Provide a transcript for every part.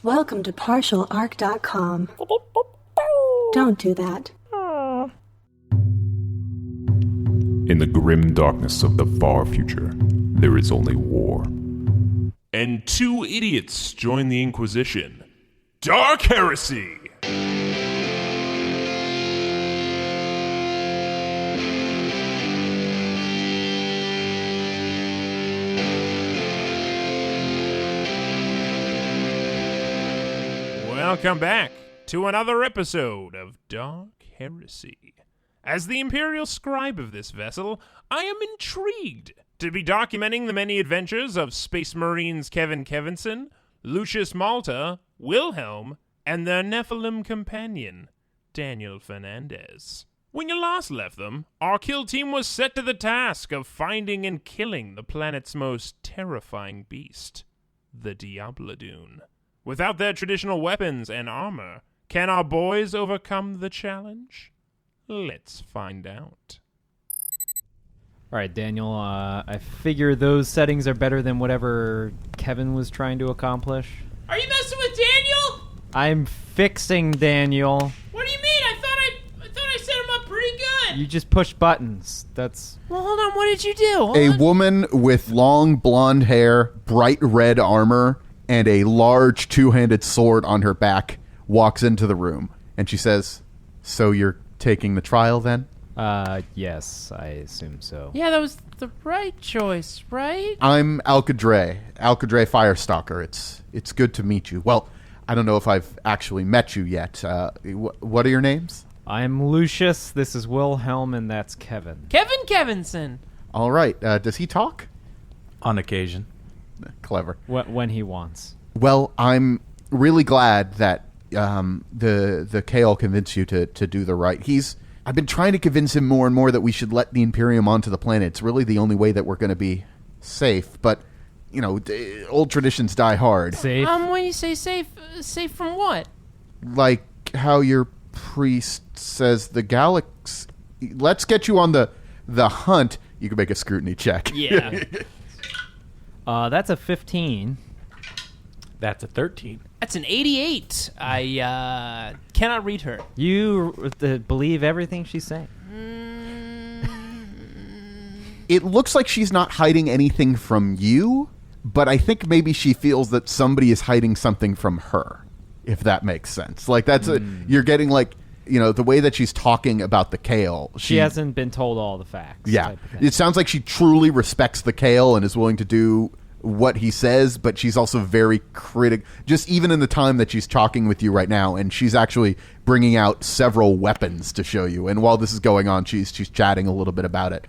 Welcome to partialarc.com. Don't do that. In the grim darkness of the far future, there is only war. And two idiots join the Inquisition. Dark Heresy! Welcome back to another episode of Dark Heresy. As the Imperial Scribe of this vessel, I am intrigued to be documenting the many adventures of Space Marines Kevinson, Lucius Malta, Wilhelm, and their Nephelim companion, Daniel Fernandez. When you last left them, our kill team was set to the task of finding and killing the planet's most terrifying beast, the Diablo II. Without their traditional weapons and armor, can our boys overcome the challenge? Let's find out. All right, Daniel, I figure those settings are better than whatever Kevin was trying to accomplish. Are you messing with Daniel? I'm fixing Daniel. What do you mean? I thought I set him up pretty good. You just push buttons. That's... Well, hold on. What did you do? Hold A on. woman with long blonde hair, bright red armor, and a large two-handed sword on her back walks into the room. And she says, "So you're taking the trial then?" Yes, I assume so. Yeah, that was the right choice, right? I'm Alcadre Firestalker. It's good to meet you. Well, I don't know if I've actually met you yet. What are your names? I'm Lucius, this is Wilhelm, and that's Kevin. Kevinson. All right. Does he talk? On occasion. Clever. When he wants. Well, I'm really glad that the Kale convinced you to do the right. I've been trying to convince him more and more that we should let the Imperium onto the planet. It's really the only way that we're going to be safe. But, you know, old traditions die hard. Safe? When you say safe from what? Like how your priest says the galaxy... Let's get you on the hunt. You can make a scrutiny check. Yeah. That's a 15. That's a 13. That's an 88. I cannot read her. You believe everything she's saying? It looks like she's not hiding anything from you, but I think maybe she feels that somebody is hiding something from her, if that makes sense. Like, you're getting, like, you know, the way that she's talking about the Kale. She hasn't been told all the facts. Yeah. It sounds like she truly respects the Kale and is willing to do what he says, but she's also very critical, just even in the time that she's talking with you right now, and she's actually bringing out several weapons to show you. And while this is going on, she's chatting a little bit about it.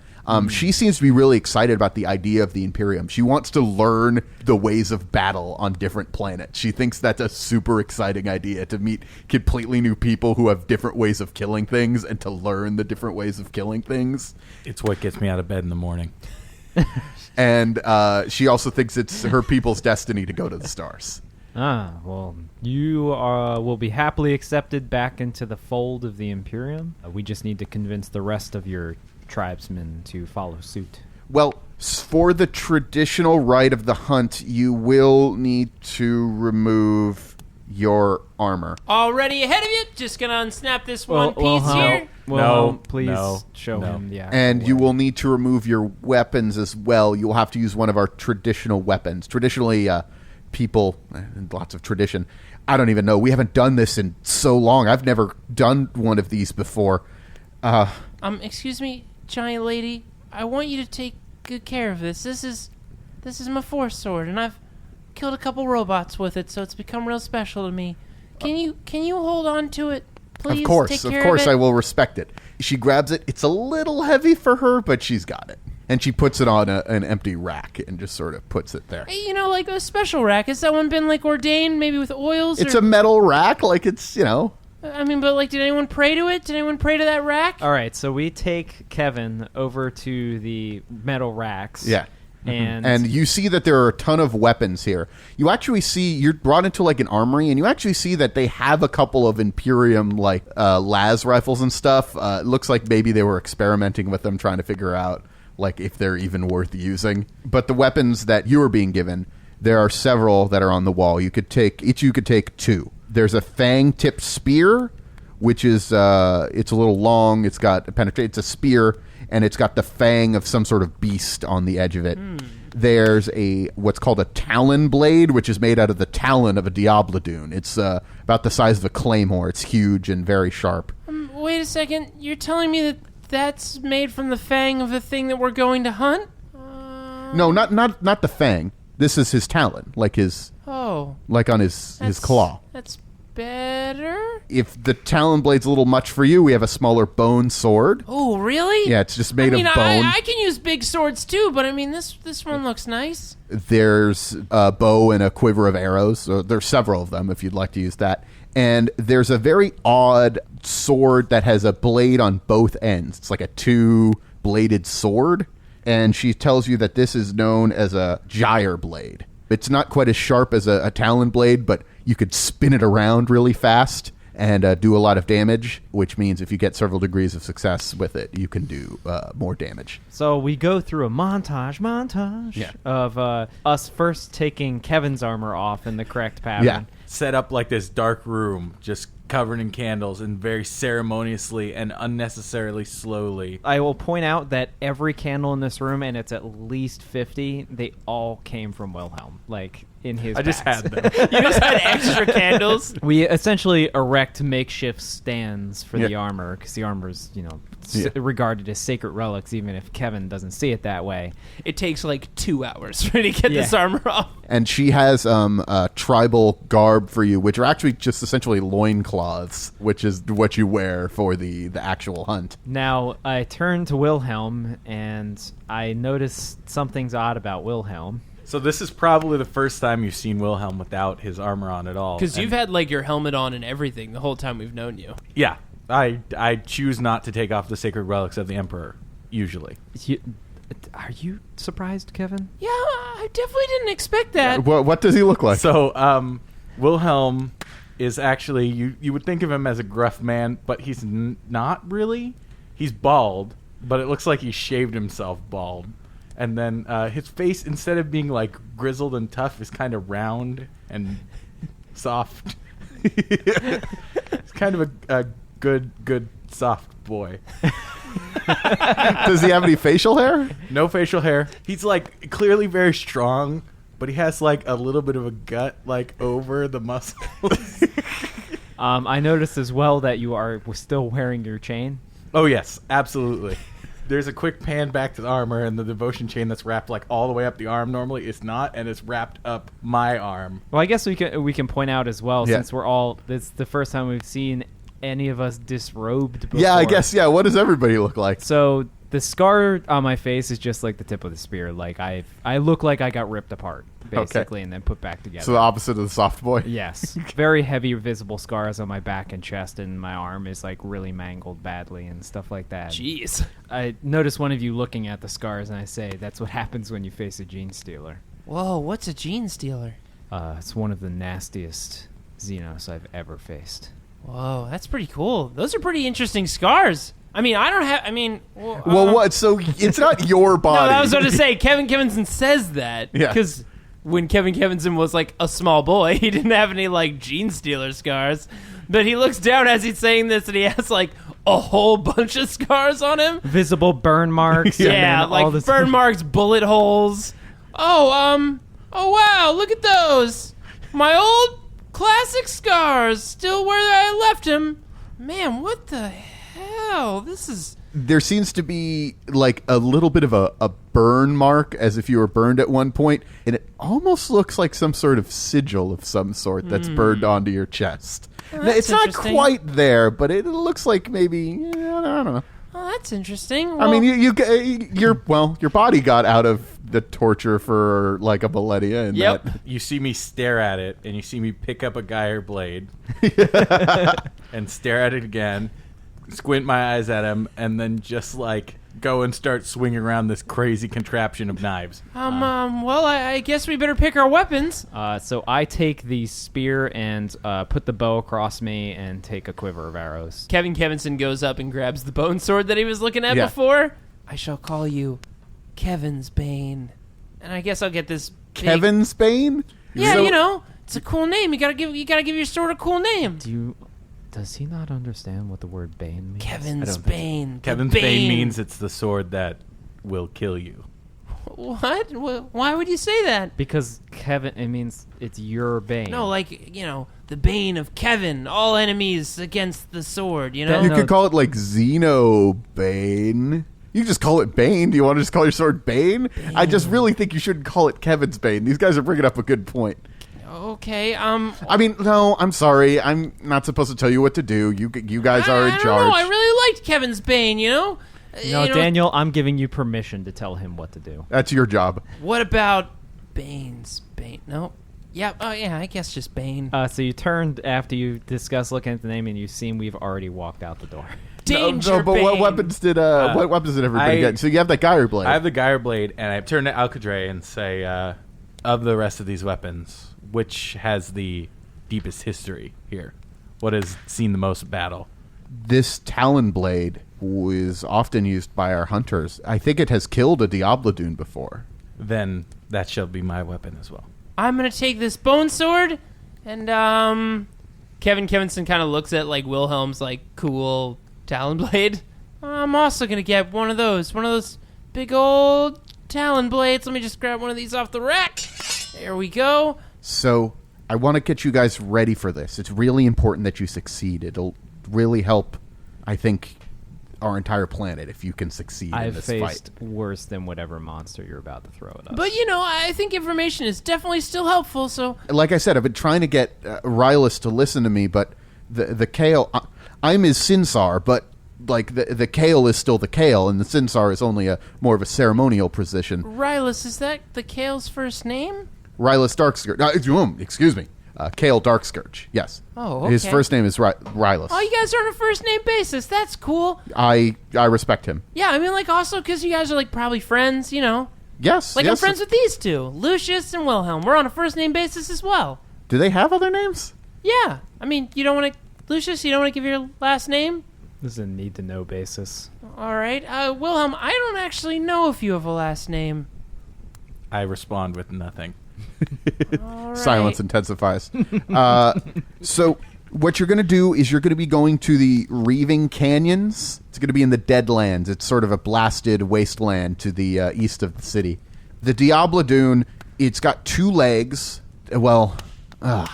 She seems to be really excited about the idea of the Imperium. She wants to learn the ways of battle on different planets. She thinks that's a super exciting idea, to meet completely new people who have different ways of killing things and to learn the different ways of killing things. It's what gets me out of bed in the morning. And she also thinks it's her people's destiny to go to the stars. Well, you will be happily accepted back into the fold of the Imperium. We just need to convince the rest of your tribesmen to follow suit. Well, for the traditional rite of the hunt, you will need to remove your armor. Already ahead of you. Just gonna unsnap this one piece here. Well, please show him the actual And you way. will need to remove your weapons as well. You will have to use one of our traditional weapons. Traditionally, people, and lots of tradition, I don't even know. We haven't done this in so long. I've never done one of these before. Excuse me, giant lady. I want you to take good care of this. This is my force sword, and I've killed a couple robots with it, so it's become real special to me. Can you hold on to it, please? Of course, Take care of it? I will respect it. She grabs it. It's a little heavy for her, but she's got it. And she puts it on an empty rack and just sort of puts it there. Hey, you know, like a special rack. Has that one been, like, ordained, maybe with oils? It's a metal rack, like it's, you know. I mean, but, like, did anyone pray to it? Did anyone pray to that rack? All right, so we take Kevin over to the metal racks. Yeah. And you see that there are a ton of weapons here. You actually see, you're brought into like an armory, and you actually see that they have a couple of Imperium like las rifles and stuff. It looks like maybe they were experimenting with them, trying to figure out like if they're even worth using. But the weapons that you are being given, There are several that are on the wall. You could take 2. There's a fang-tipped spear, which is it's a little long. It's got it's a spear, and it's got the fang of some sort of beast on the edge of it. There's what's called a talon blade, which is made out of the talon of a Diablo II. It's about the size of a claymore. It's huge and very sharp. Wait a second. You're telling me that that's made from the fang of the thing that we're going to hunt? No, not the fang. This is his talon, like on his claw. That's better. If the talon blade's a little much for you, we have a smaller bone sword. Oh, really? Yeah, it's just made of bone. I can use big swords too, but I mean, this one looks nice. There's a bow and a quiver of arrows. So there's several of them if you'd like to use that. And there's a very odd sword that has a blade on both ends. It's like a 2-bladed sword. And she tells you that this is known as a gyre blade. It's not quite as sharp as a talon blade, but you could spin it around really fast and do a lot of damage, which means if you get several degrees of success with it, you can do more damage. So we go through a montage of us first taking Kevin's armor off in the correct pattern. Yeah. Set up like this dark room, just covered in candles, and very ceremoniously and unnecessarily slowly. I will point out that every candle in this room, and it's at least 50, they all came from Wilhelm, like in his I just packs. had them. You just had extra candles. We essentially erect makeshift stands for the armor, because the armor's, regarded as sacred relics, even if Kevin doesn't see it that way. It takes like 2 hours for me to get this armor off. And she has a tribal garb for you, which are actually just essentially loincloths, which is what you wear for the actual hunt. Now, I turn to Wilhelm, and I notice something's odd about Wilhelm. So this is probably the first time you've seen Wilhelm without his armor on at all. Because you've had like your helmet on and everything the whole time we've known you. Yeah. I choose not to take off the sacred relics of the Emperor, usually. Are you surprised, Kevin? Yeah, I definitely didn't expect that. What does he look like? So, Wilhelm is actually, you would think of him as a gruff man, but he's not really. He's bald, but it looks like he shaved himself bald. And then his face, instead of being like grizzled and tough, is kind of round and soft. It's kind of a good soft boy. Does he have any facial hair? No facial hair. He's like clearly very strong, but he has like a little bit of a gut like over the muscles. I noticed as well that you are still wearing your chain. Oh yes, absolutely. There's a quick pan back to the armor, and the devotion chain that's wrapped like all the way up the arm. Normally, it's not, and it's wrapped up my arm. Well, I guess we can point out as well, since we're all. It's the first time we've seen any of us disrobed before. Yeah, I guess. Yeah, what does everybody look like? So the scar on my face is just like the tip of the spear. Like I look like I got ripped apart, basically, and then put back together. So the opposite of the soft boy? Yes. Very heavy visible scars on my back and chest, and my arm is like really mangled badly and stuff like that. Jeez. I notice one of you looking at the scars, and I say, that's what happens when you face a gene stealer. Whoa, what's a gene stealer? It's one of the nastiest Xenos I've ever faced. Whoa, that's pretty cool. Those are pretty interesting scars. I mean, I don't have... I mean... Well, what? So it's not your body. No, I was going to say, Kevin Kevinson says that. Yeah. Because when Kevin Kevinson was, like, a small boy, he didn't have any, like, gene stealer scars. But he looks down as he's saying this, and he has, like, a whole bunch of scars on him. Visible burn marks. Yeah, like burn marks, bullet holes. Oh, wow, look at those. My old classic scars, still where I left him. Man, what the hell? This is... There seems to be like a little bit of a burn mark, as if you were burned at one point, and it almost looks like some sort of sigil of some sort that's burned onto your chest. Well, Now, it's not interesting. quite there, but it looks like maybe, I don't know. Oh, that's interesting. I mean, your body got out of the torture for like a millennia. And Yep. that, You see me stare at it, and you see me pick up a gyre blade and stare at it again, squint my eyes at him, and then just like go and start swinging around this crazy contraption of knives. Well, I guess we better pick our weapons. So I take the spear and put the bow across me and take a quiver of arrows. Kevin Kevinson goes up and grabs the bone sword that he was looking at Yeah. before. I shall call you Kevin's Bane. And I guess I'll get this Kevin's Bane? Yeah, So- it's a cool name. You gotta give your sword a cool name. Does he not understand what the word Bane means? Kevin's Bane. the Kevin's Bane means it's the sword that will kill you. What? Why would you say that? Because Kevin, it means it's your Bane. No, like, the Bane of Kevin. All enemies against the sword, You No. could call it like Xeno Bane. You can just call it Bane. Do you want to just call your sword Bane? I just really think you shouldn't call it Kevin's Bane. These guys are bringing up a good point. Okay, I mean, no, I'm sorry. I'm not supposed to tell you what to do. You guys are in I charge. don't know. I really liked Kevin's Bane, No, Daniel, I'm giving you permission to tell him what to do. That's your job. What about Bane's Bane? No. Yeah, oh yeah, I guess just Bane. So you turned after you discussed looking at the name, and you've seen we've already walked out the door. Danger No, but Bane. what weapons did everybody get? So you have that Gyre blade. I have the Gyre blade, and I turn to Alcadre and say, of the rest of these weapons, which has the deepest history here? What has seen the most battle? This Talon blade was often used by our hunters. I think it has killed a Diablo II before. Then that shall be my weapon as well. I'm gonna take this bone sword, and Kevinson kind of looks at like Wilhelm's like cool Talon blade. I'm also gonna get one of those big old Talon blades. Let me just grab one of these off the rack. There we go. So I want to get you guys ready for this. It's really important that you succeed. It'll really help, I think, our entire planet if you can succeed in this fight. I've faced worse than whatever monster you're about to throw at us. But I think information is definitely still helpful. So Like I said, I've been trying to get Rylus to listen to me, but the Kale, I'm his Sinsar, but like the Kale is still the Kale, and the Sinsar is only more of a ceremonial position. Rylus, is that the Kale's first name? Rylus Darkscourge. Excuse me. Kale Darkscourge. Yes. Oh, okay. His first name is Rylus. Oh, you guys are on a first name basis. That's cool. I respect him. Yeah, I mean, like, also because you guys are like probably friends, Yes. Like yes. I'm friends with these two, Lucius and Wilhelm. We're on a first name basis as well. Do they have other names? Yeah, I mean, Lucius, you don't want to give your last name? This is a need-to-know basis. All right, Wilhelm, I don't actually know if you have a last name. I respond with nothing. All right. Silence intensifies. So what you're going to do is you're going to be going to the Reaving Canyons. It's going to be in the Deadlands. It's sort of a blasted wasteland to the east of the city. The Diablo Dune, it's got 2 legs. Well, how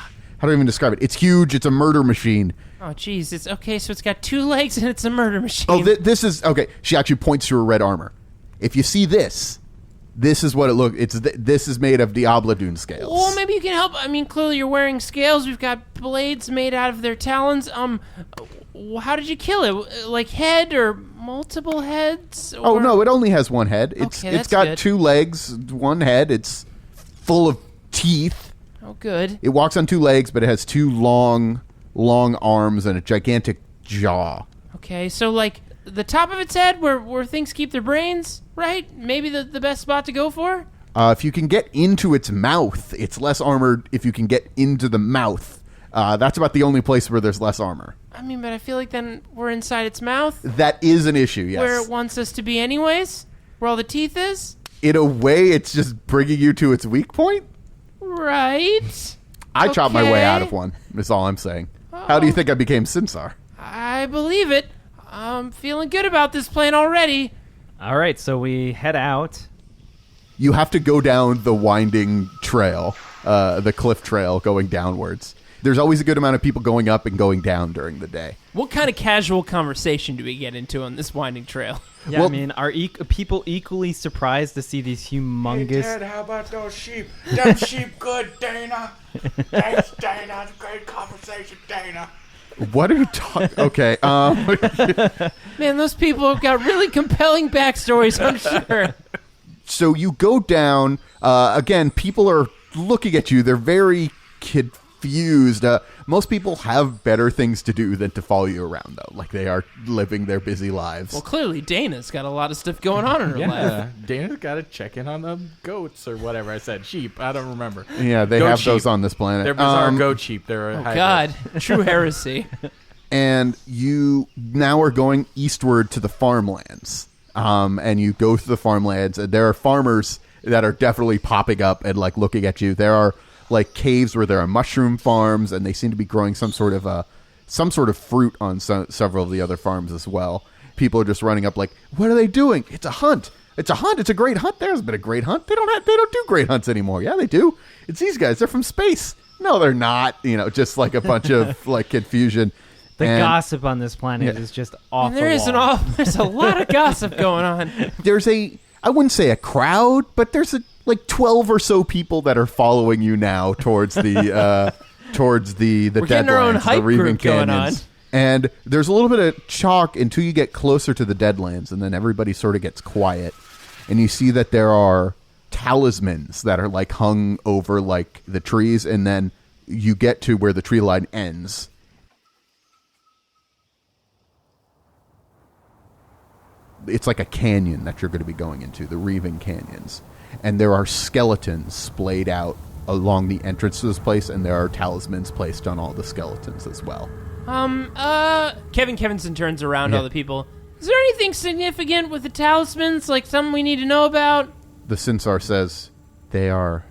do I even describe it? It's huge. It's a murder machine. Oh, jeez, it's okay. So it's got 2 legs and it's a murder machine. Oh, this is okay. She actually points to her red armor. If you see this is what it looks. This is made of Diablo Dune scales. Well, maybe you can help. I mean, clearly you're wearing scales. We've got blades made out of their talons. How did you kill it? Like head or multiple heads? Or... Oh no, it only has 1 head. It's that's got good. 2 legs, 1 head. It's full of teeth. Oh, good. It walks on 2 legs, but it has 2 long arms and a gigantic jaw. Okay, so like the top of its head, where things keep their brains, right? Maybe the best spot to go for. If you can get into its mouth, it's less armored. If you can get into the mouth, that's about the only place where there's less armor. I mean, but I feel like then we're inside its mouth, That is an issue. Yes. where it wants us to be, anyways. Where all the teeth is, In a way, it's just bringing you to its weak point. right? I chopped my way out Okay. of one. Is all I'm saying. How do you think I became Sinsar? I believe it. I'm feeling good about this plan already. All right, so we head out. You have to go down the winding trail, the cliff trail going downwards. There's always a good amount of people going up and going down during the day. What kind of casual conversation do we get into on this winding trail? Yeah, Well- I mean, are people equally surprised to see these humongous... how about those sheep? Them sheep good, Dana. Thanks, Dana. Great conversation, Dana. What are you talking? Okay. Man, those people have got really compelling backstories, I'm sure. So you go down. Again, people are looking at you. They're very confused. Most people have better things to do than to follow you around, though. Like, they are living their busy lives. Well, clearly Dana's got a lot of stuff going on in her life. Yeah, Dana's got to check in on the goats or whatever I said. Sheep. I don't remember. Yeah, they Goat have sheep. those on this planet. They're bizarre goat sheep. They're a Oh, hybrid. God. True heresy. And you now are going eastward to the farmlands. And you go through the farmlands, and there are farmers. that are definitely popping up and like looking at you. There are like caves where there are mushroom farms, and they seem to be growing some sort of fruit on several of the other farms as well. People are just running up like, what are they doing? It's a hunt. It's a hunt. It's a great hunt. There's been a great hunt. They don't do great hunts anymore. Yeah, they do. It's these guys. They're from space. No, they're not. Just like a bunch of like confusion. The gossip on this planet is just off the wall. There's a lot of gossip going on. There's I wouldn't say a crowd, but there's like 12 or so people that are following you now towards the getting our own Deadlands, hype the Reaving group going Canyons. And there's a little bit of chalk until you get closer to the Deadlands, and then everybody sort of gets quiet. And you see that there are talismans that are like hung over like the trees, and then you get to where the tree line ends. It's like a canyon that you're going to be going into, the Reaving Canyons. And there are skeletons splayed out along the entrance to this place, and there are talismans placed on all the skeletons as well. Kevinson turns around to all the people. Is there anything significant with the talismans? Like something we need to know about? The Sinsar says they are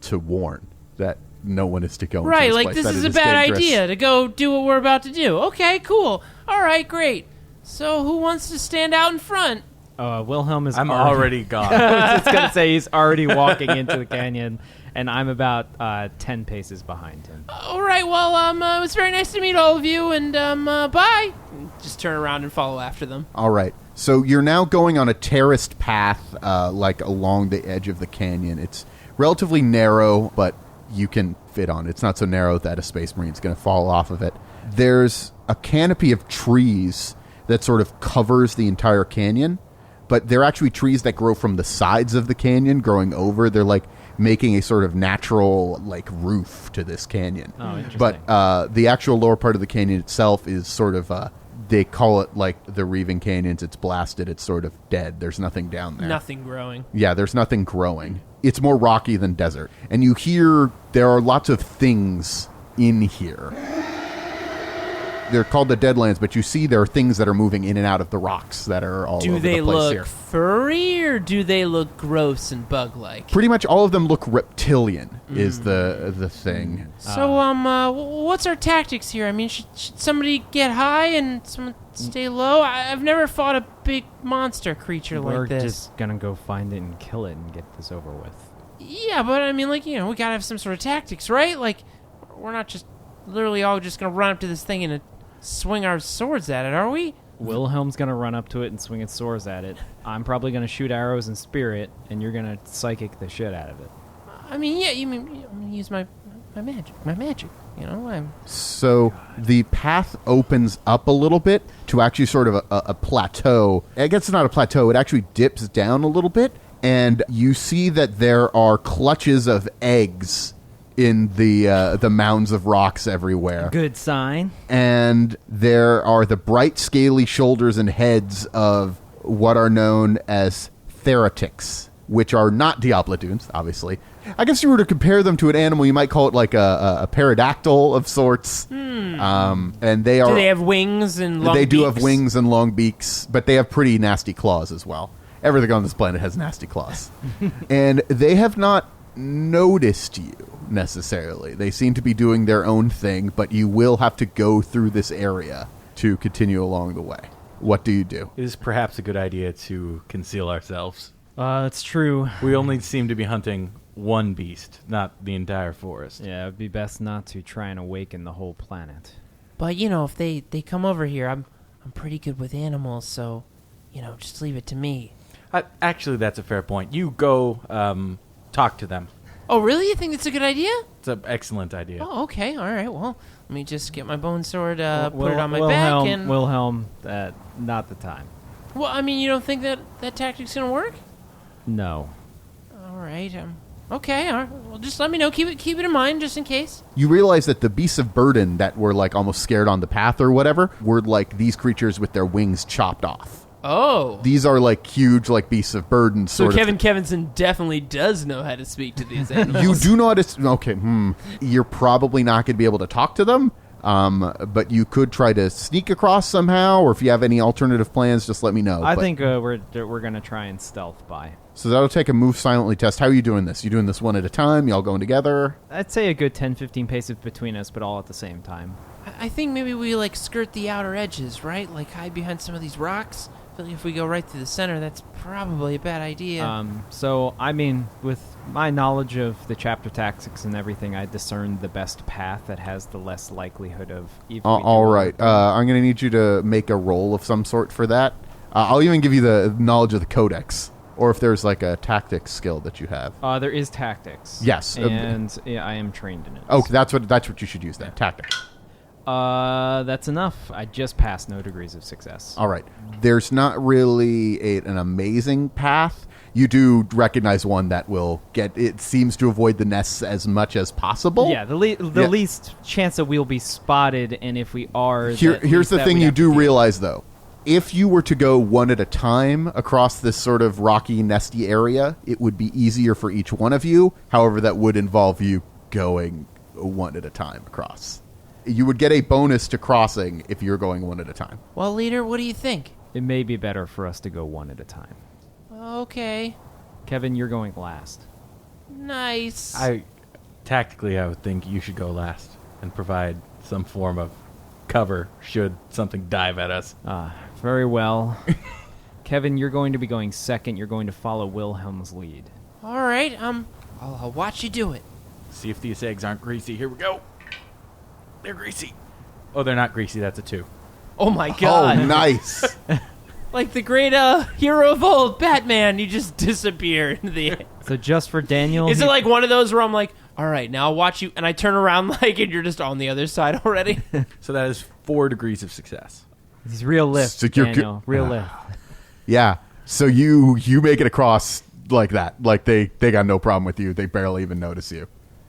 to warn that no one is to go into right, this like place, this that is it a bad dangerous. idea to go do what we're about to do. Okay, cool. All right, great. So who wants to stand out in front? Wilhelm is I'm already gone. I was just going to say he's already walking into the canyon, and I'm about 10 paces behind him. All right, well, it was very nice to meet all of you, and bye. Just turn around and follow after them. All right. So you're now going on a terraced path, like along the edge of the canyon. It's relatively narrow, but you can fit on it. It's not so narrow that a Space Marine's going to fall off of it. There's a canopy of trees that sort of covers the entire canyon, but they're actually trees that grow from the sides of the canyon, growing over. They're like making a sort of natural like roof to this canyon. Oh, interesting. But the actual lower part of the canyon itself is sort of they call it like the Reaving Canyons. It's blasted. It's sort of dead. There's nothing down there. Nothing growing. Yeah, there's nothing growing. It's more rocky than desert. And you hear there are lots of things in here. They're called the Deadlands, but you see there are things that are moving in and out of the rocks that are all over the place here. Do they look furry, or do they look gross and bug-like? Pretty much all of them look reptilian, is the thing. So, what's our tactics here? I mean, should somebody get high and someone stay low? I've never fought a big monster creature We're like this. just going to go find it and kill it and get this over with. Yeah, but I mean, like, we gotta have some sort of tactics, right? Like, we're not just literally all just gonna run up to this thing and swing our swords at it, are we? Wilhelm's going to run up to it and swing its swords at it. I'm probably going to shoot arrows and spear it, and you're going to psychic the shit out of it. I mean, yeah, I'm gonna use my magic, So the path opens up a little bit to actually sort of a plateau. I guess it's not a plateau. It actually dips down a little bit, and you see that there are clutches of eggs in the mounds of rocks everywhere. Good sign. And there are the bright, scaly shoulders and heads of what are known as theratics, which are not Diablo-dunes, obviously. I guess if you were to compare them to an animal, you might call it like a pterodactyl of sorts. And they are. Do they have wings and long They do beaks? have wings and long beaks, but they have pretty nasty claws as well. Everything on this planet has nasty claws. And they have not noticed you necessarily. They seem to be doing their own thing, but you will have to go through this area to continue along the way. What do you do? It is perhaps a good idea to conceal ourselves. That's true. We only seem to be hunting one beast, not the entire forest. Yeah, it would be best not to try and awaken the whole planet. But if they come over here, I'm pretty good with animals, so just leave it to me. Actually, that's a fair point. You go talk to them. Oh, really? You think that's a good idea? It's an excellent idea. Oh, okay. All right. Well, let me just get my bone sword, put it on my back, and... Wilhelm, not the time. Well, I mean, you don't think that tactic's going to work? No. All right. Okay. All right. Well, just let me know. Keep it in mind, just in case. You realize that the beasts of burden that were like almost scared on the path or whatever were like these creatures with their wings chopped off. Oh. These are like huge like beasts of burden So sort of. Kevinson definitely does know how to speak to these animals. You do know how to... Okay, You're probably not going to be able to talk to them, but you could try to sneak across somehow, or if you have any alternative plans, just let me know. I think we're going to try and stealth by. So that'll take a move silently test. How are you doing this? You doing this one at a time? Y'all going together? I'd say a good 10-15 paces between us, but all at the same time. I think maybe we, like, skirt the outer edges, right? Like, hide behind some of these rocks. I feel like if we go right through the center, that's probably a bad idea. So, I mean, with my knowledge of the chapter tactics and everything, I discerned the best path that has the less likelihood of... All right. I'm going to need you to make a roll of some sort for that. I'll even give you the knowledge of the codex. Or if there's like a tactics skill that you have. There is tactics. Yes. And yeah, I am trained in it. Oh, that's what you should use then. Tactics. That's enough. I just passed, no degrees of success. All right. There's not really an amazing path. You do recognize one that will it seems to avoid the nests as much as possible. Yeah, the least chance that we'll be spotted, and if we are... Here's the thing you do realize, though. If you were to go one at a time across this sort of rocky, nesty area, it would be easier for each one of you. However, that would involve you going one at a time across. You would get a bonus to crossing if you're going one at a time. Well, leader, what do you think? It may be better for us to go one at a time. Okay. Kevin, you're going last. Nice. Tactically, I would think you should go last and provide some form of cover should something dive at us. Very well. Kevin, you're going to be going second. You're going to follow Wilhelm's lead. All right. I'll watch you do it. See if these eggs aren't greasy. Here we go. They're greasy. Oh, they're not greasy. That's a 2. Oh my God! Oh, nice. Like the great hero of old, Batman. You just disappear into the air. So just for Daniel, Is it like one of those where I'm like, all right, now I'll watch you, and I turn around like, and you're just on the other side already? So that is 4 degrees of success. He's real lift, So you're Daniel. Real lift. Yeah. So you make it across like that. Like they got no problem with you. They barely even notice you.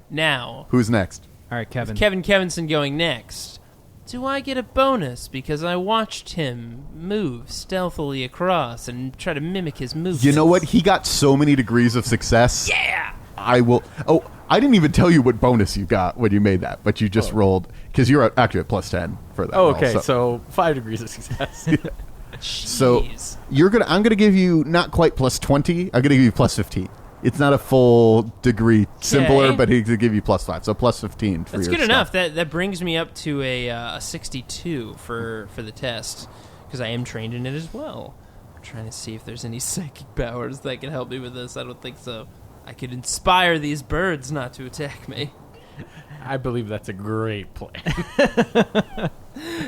Now, Who's next? All right, Kevin. Kevinson going next. Do I get a bonus because I watched him move stealthily across and try to mimic his movements? You know what? He got so many degrees of success. Yeah! I will... Oh, I didn't even tell you what bonus you got when you made that, but you just rolled... Because you're actually at plus 10 for that. Oh, roll, okay. So 5 degrees of success. So Jeez. I'm gonna give you not quite plus 20. I'm gonna give you plus 15. It's not a full degree simpler, but he's gonna give you plus 5. So plus 15 for That's your good stuff. enough. That brings me up to a 62 for the test because I am trained in it as well. I'm trying to see if there's any psychic powers that can help me with this. I don't think so. I could inspire these birds not to attack me. I believe that's a great plan.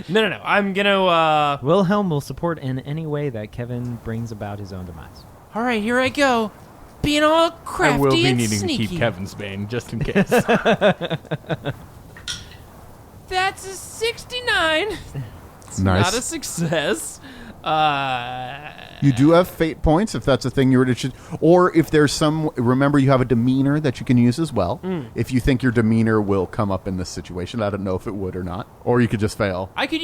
No. I'm gonna. Wilhelm will support in any way that Kevin brings about his own demise. All right, here I go. Being all crafty I will be and needing sneaky. to keep Kevin's bane just in case. That's a 69. It's Nice. not a success. You do have fate points if that's a thing you were to... Or if there's some... Remember, you have a demeanor that you can use as well. If you think your demeanor will come up in this situation. I don't know if it would or not. Or you could just fail. I could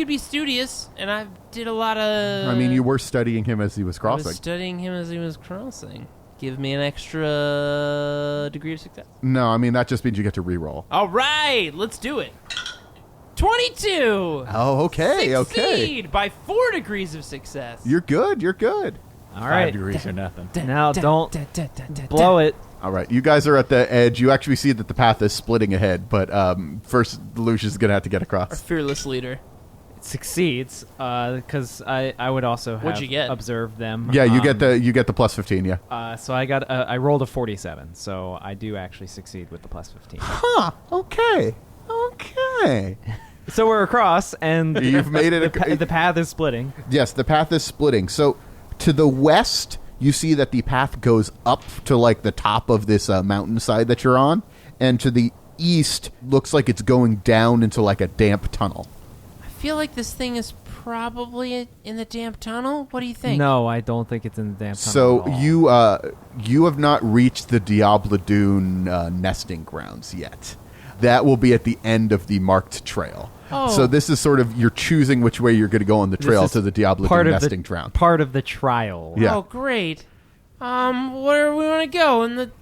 be studious, and I did a lot of... I mean, you were studying him as he was I crossing. was studying him as he was crossing. Give me an extra degree of success. No, I mean, that just means you get to re-roll. All right, let's do it. 22. Oh, okay, Succeed by 4 degrees of success. You're good. All 5 right. degrees or nothing. Now don't blow it. All right, you guys are at the edge. You actually see that the path is splitting ahead, but first, Lucius is going to have to get Our across. fearless leader. It succeeds because I would also have What'd you get? observed them. Yeah, you get the plus 15, yeah. So I rolled a 47, so I do actually succeed with the plus 15. Huh, okay. So we're across, and You've made it the path is splitting. Yes, the path is splitting. So to the west, you see that the path goes up to like the top of this mountainside that you're on, and to the east looks like it's going down into like a damp tunnel. I feel like this thing is probably in the damp tunnel. What do you think? No, I don't think it's in the damn tunnel. So at all. you have not reached the Diablo II nesting grounds yet. That will be at the end of the marked trail. Oh. So this is sort of, you're choosing which way you're going to go on the trail This is to the Diablo II nesting ground. Part of the trial. Yeah. Oh, great. Where do we want to go? In the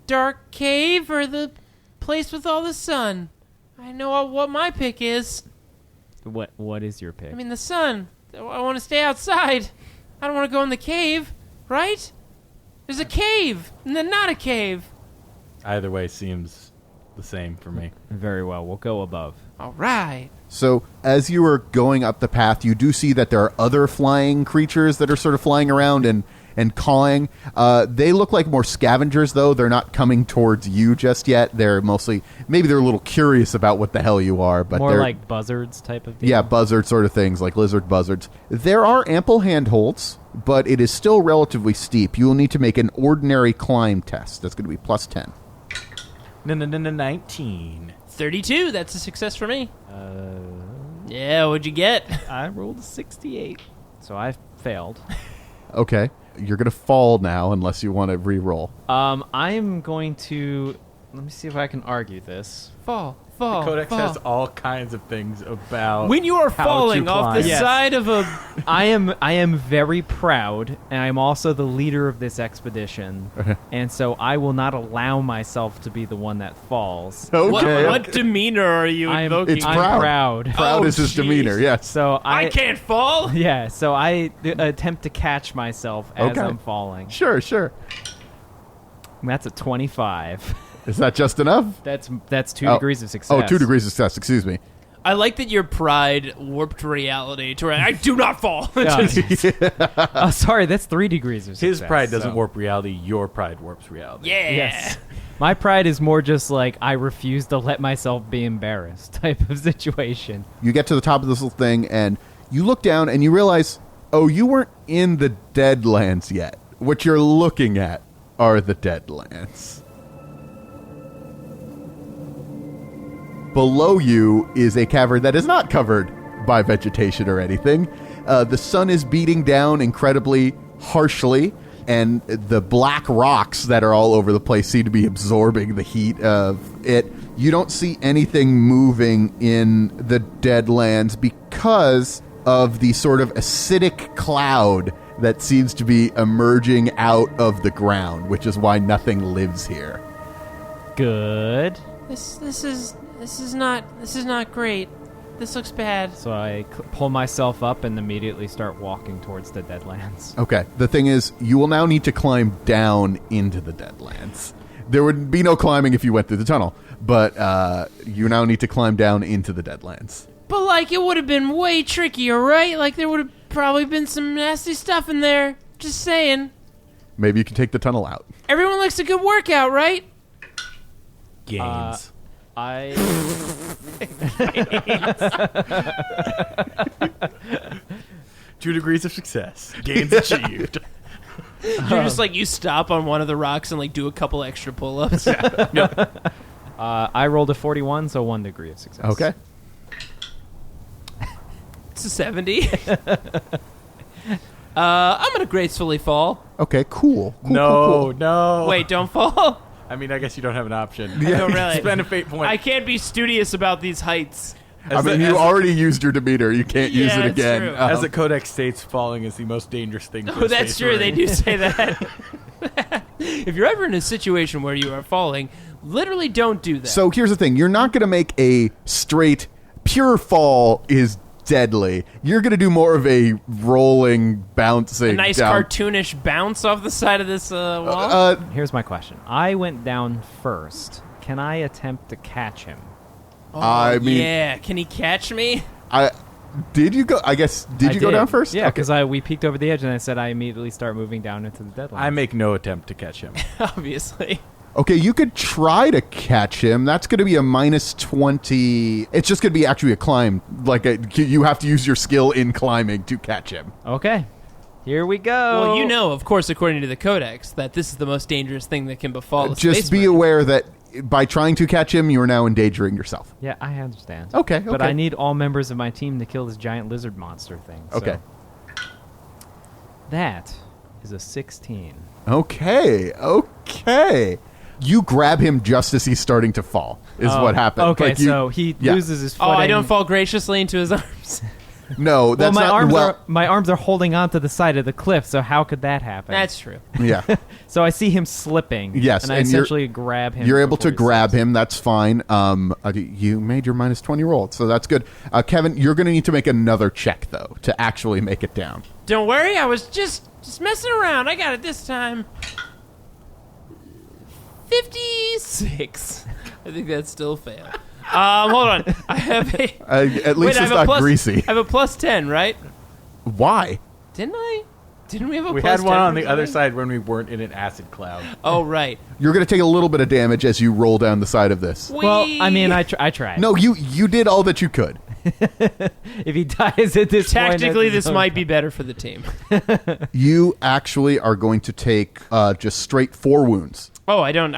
dark cave or the place with all the sun? I know what my pick is. What is your pick? I mean, the sun. I want to stay outside. I don't want to go in the cave, right? There's a cave, and then not a cave. Either way seems the same for me. Very well. We'll go above. All right. So as you are going up the path, you do see that there are other flying creatures that are sort of flying around and cawing. They look like more scavengers, though. They're not coming towards you just yet. They're mostly, maybe they're a little curious about what the hell you are. But More they're like buzzards type of deal. Yeah, buzzard sort of things, like lizard buzzards. There are ample handholds, but it is still relatively steep. You will need to make an ordinary climb test. That's going to be plus 10. 19. 32. That's a success for me. Yeah, what'd you get? I rolled a 68. So I failed. Okay. You're going to fall now unless you want to re-roll. I'm going to... Let me see if I can argue this. Fall. The Codex has all kinds of things about When you are how falling to off the climb. Yes. side of a... I am very proud, and I'm also the leader of this expedition, and so I will not allow myself to be the one that falls. Okay. What demeanor are you invoking? It's I'm proud. proud. Proud is his jeez. demeanor, yes. So I can't fall. Yeah, so I attempt to catch myself as Okay. I'm falling. Sure. And that's a 25. Is that just enough? That's 2 degrees of success. Oh, 2 degrees of success, excuse me. I like that your pride warped reality to where I do not fall. Yeah. Oh, sorry, that's 3 degrees of success. His pride doesn't so- warp reality. Your pride warps reality. Yeah. Yes. My pride is more just like I refuse to let myself be embarrassed type of situation. You get to the top of this little thing, and you look down, and you realize, oh, you weren't in the Deadlands yet. What you're looking at are the Deadlands. Below you is a cavern that is not covered by vegetation or anything. The sun is beating down incredibly harshly, and the black rocks that are all over the place seem to be absorbing the heat of it. You don't see anything moving in the Deadlands because of the sort of acidic cloud that seems to be emerging out of the ground, which is why nothing lives here. Good. This is not great. This looks bad. So I pull myself up and immediately start walking towards the Deadlands. Okay. The thing is, you will now need to climb down into the Deadlands. There would be no climbing if you went through the tunnel, but you now need to climb down into the Deadlands. But like it would have been way trickier, right? Like there would have probably been some nasty stuff in there. Just saying. Maybe you can take the tunnel out. Everyone likes a good workout, right? Gains. 2 degrees of success. Gains achieved. You're just like you stop on one of the rocks and like do a couple extra pull-ups. I rolled a 41, so 1 degree of success. Okay. It's a 70. I'm gonna gracefully fall. Okay, cool. No. Wait, don't fall. I mean, I guess you don't have an option. I don't really. Spend a fate point. I can't be studious about these heights. I mean, you already used your demeanor. You can't use Yeah, it it's again. true. As the Codex states, falling is the most dangerous thing. Oh, that's true. They do say that. If you're ever in a situation where you are falling, literally don't do that. So here's the thing. You're not going to make a straight, pure fall is deadly. You're going to do more of a rolling, bouncing a nice down. cartoonish bounce off the side of this wall. Here's my question. I went down first. Can I attempt to catch him? I mean, yeah, can he catch me? did you go? I guess, did you go down first? Yeah, Okay. because we peeked over the edge and I said I immediately start moving down into the Deadlands. I make no attempt to catch him. Obviously. Okay, you could try to catch him. That's going to be a minus 20. It's just going to be actually a climb. You have to use your skill in climbing to catch him. Okay. Here we go. Well, you know, of course, according to the Codex, that this is the most dangerous thing that can befall a Just space be marine. aware that by trying to catch him, you are now endangering yourself. Yeah, I understand. Okay, But okay. I need all members of my team to kill this giant lizard monster thing. so- Okay. That is a 16. Okay. You grab him just as he's starting to fall, is what happened. Okay, Like, you- so he yeah. loses his Oh, footing. I don't fall graciously into his arms. No, Well, that's my not... arms well, my arms are holding onto the side of the cliff, so how could that happen? That's true. yeah. So I see him slipping. Yes, and I and you're- essentially grab him. You're able to before he grab slips. him. That's fine. You made your minus 20 roll, so that's good. Kevin, you're going to need to make another check, though, to actually make it down. Don't worry, I was just messing around. I got it this time. 56. I think that's still a fail. Hold on. I have a... At least it's not greasy. I have a plus 10, right? Why? Didn't I? Didn't we have a We plus had one 10 on for the other something? side when we weren't in an acid cloud. Oh, right. You're going to take a little bit of damage as you roll down the side of this. Well, I mean, I tried. No, you did all that you could. If he dies at this point, Tactically, that's this might be better for the team. You actually are going to take just straight 4 wounds. Oh, I don't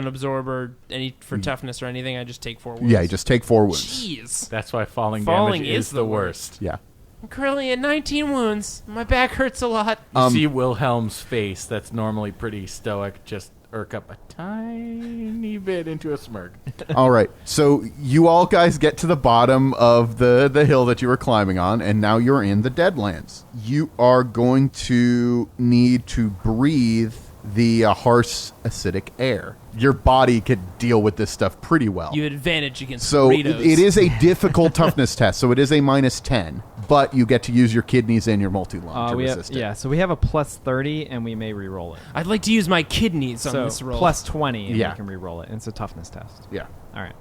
absorb or any for toughness or anything. I just take 4 wounds. Yeah, you just take 4 wounds. Jeez. That's why falling Falling damage is is the worst. Yeah. I'm currently at 19 wounds. My back hurts a lot. You see Wilhelm's face that's normally pretty stoic just irk up a tiny bit into a smirk. All right. So you all guys get to the bottom of the hill that you were climbing on, and now you're in the Deadlands. You are going to need to breathe the harsh acidic air. Your body could deal with this stuff pretty well. You have advantage against So burritos. it is a difficult toughness test. So it is a -10, but you get to use your kidneys and your multi-lung to resist it. Yeah, so we have a plus 30, and we may re-roll it. I'd like to use my kidneys on So this roll. plus 20, and Yeah. we can re-roll it. And it's a toughness test. Yeah. All right.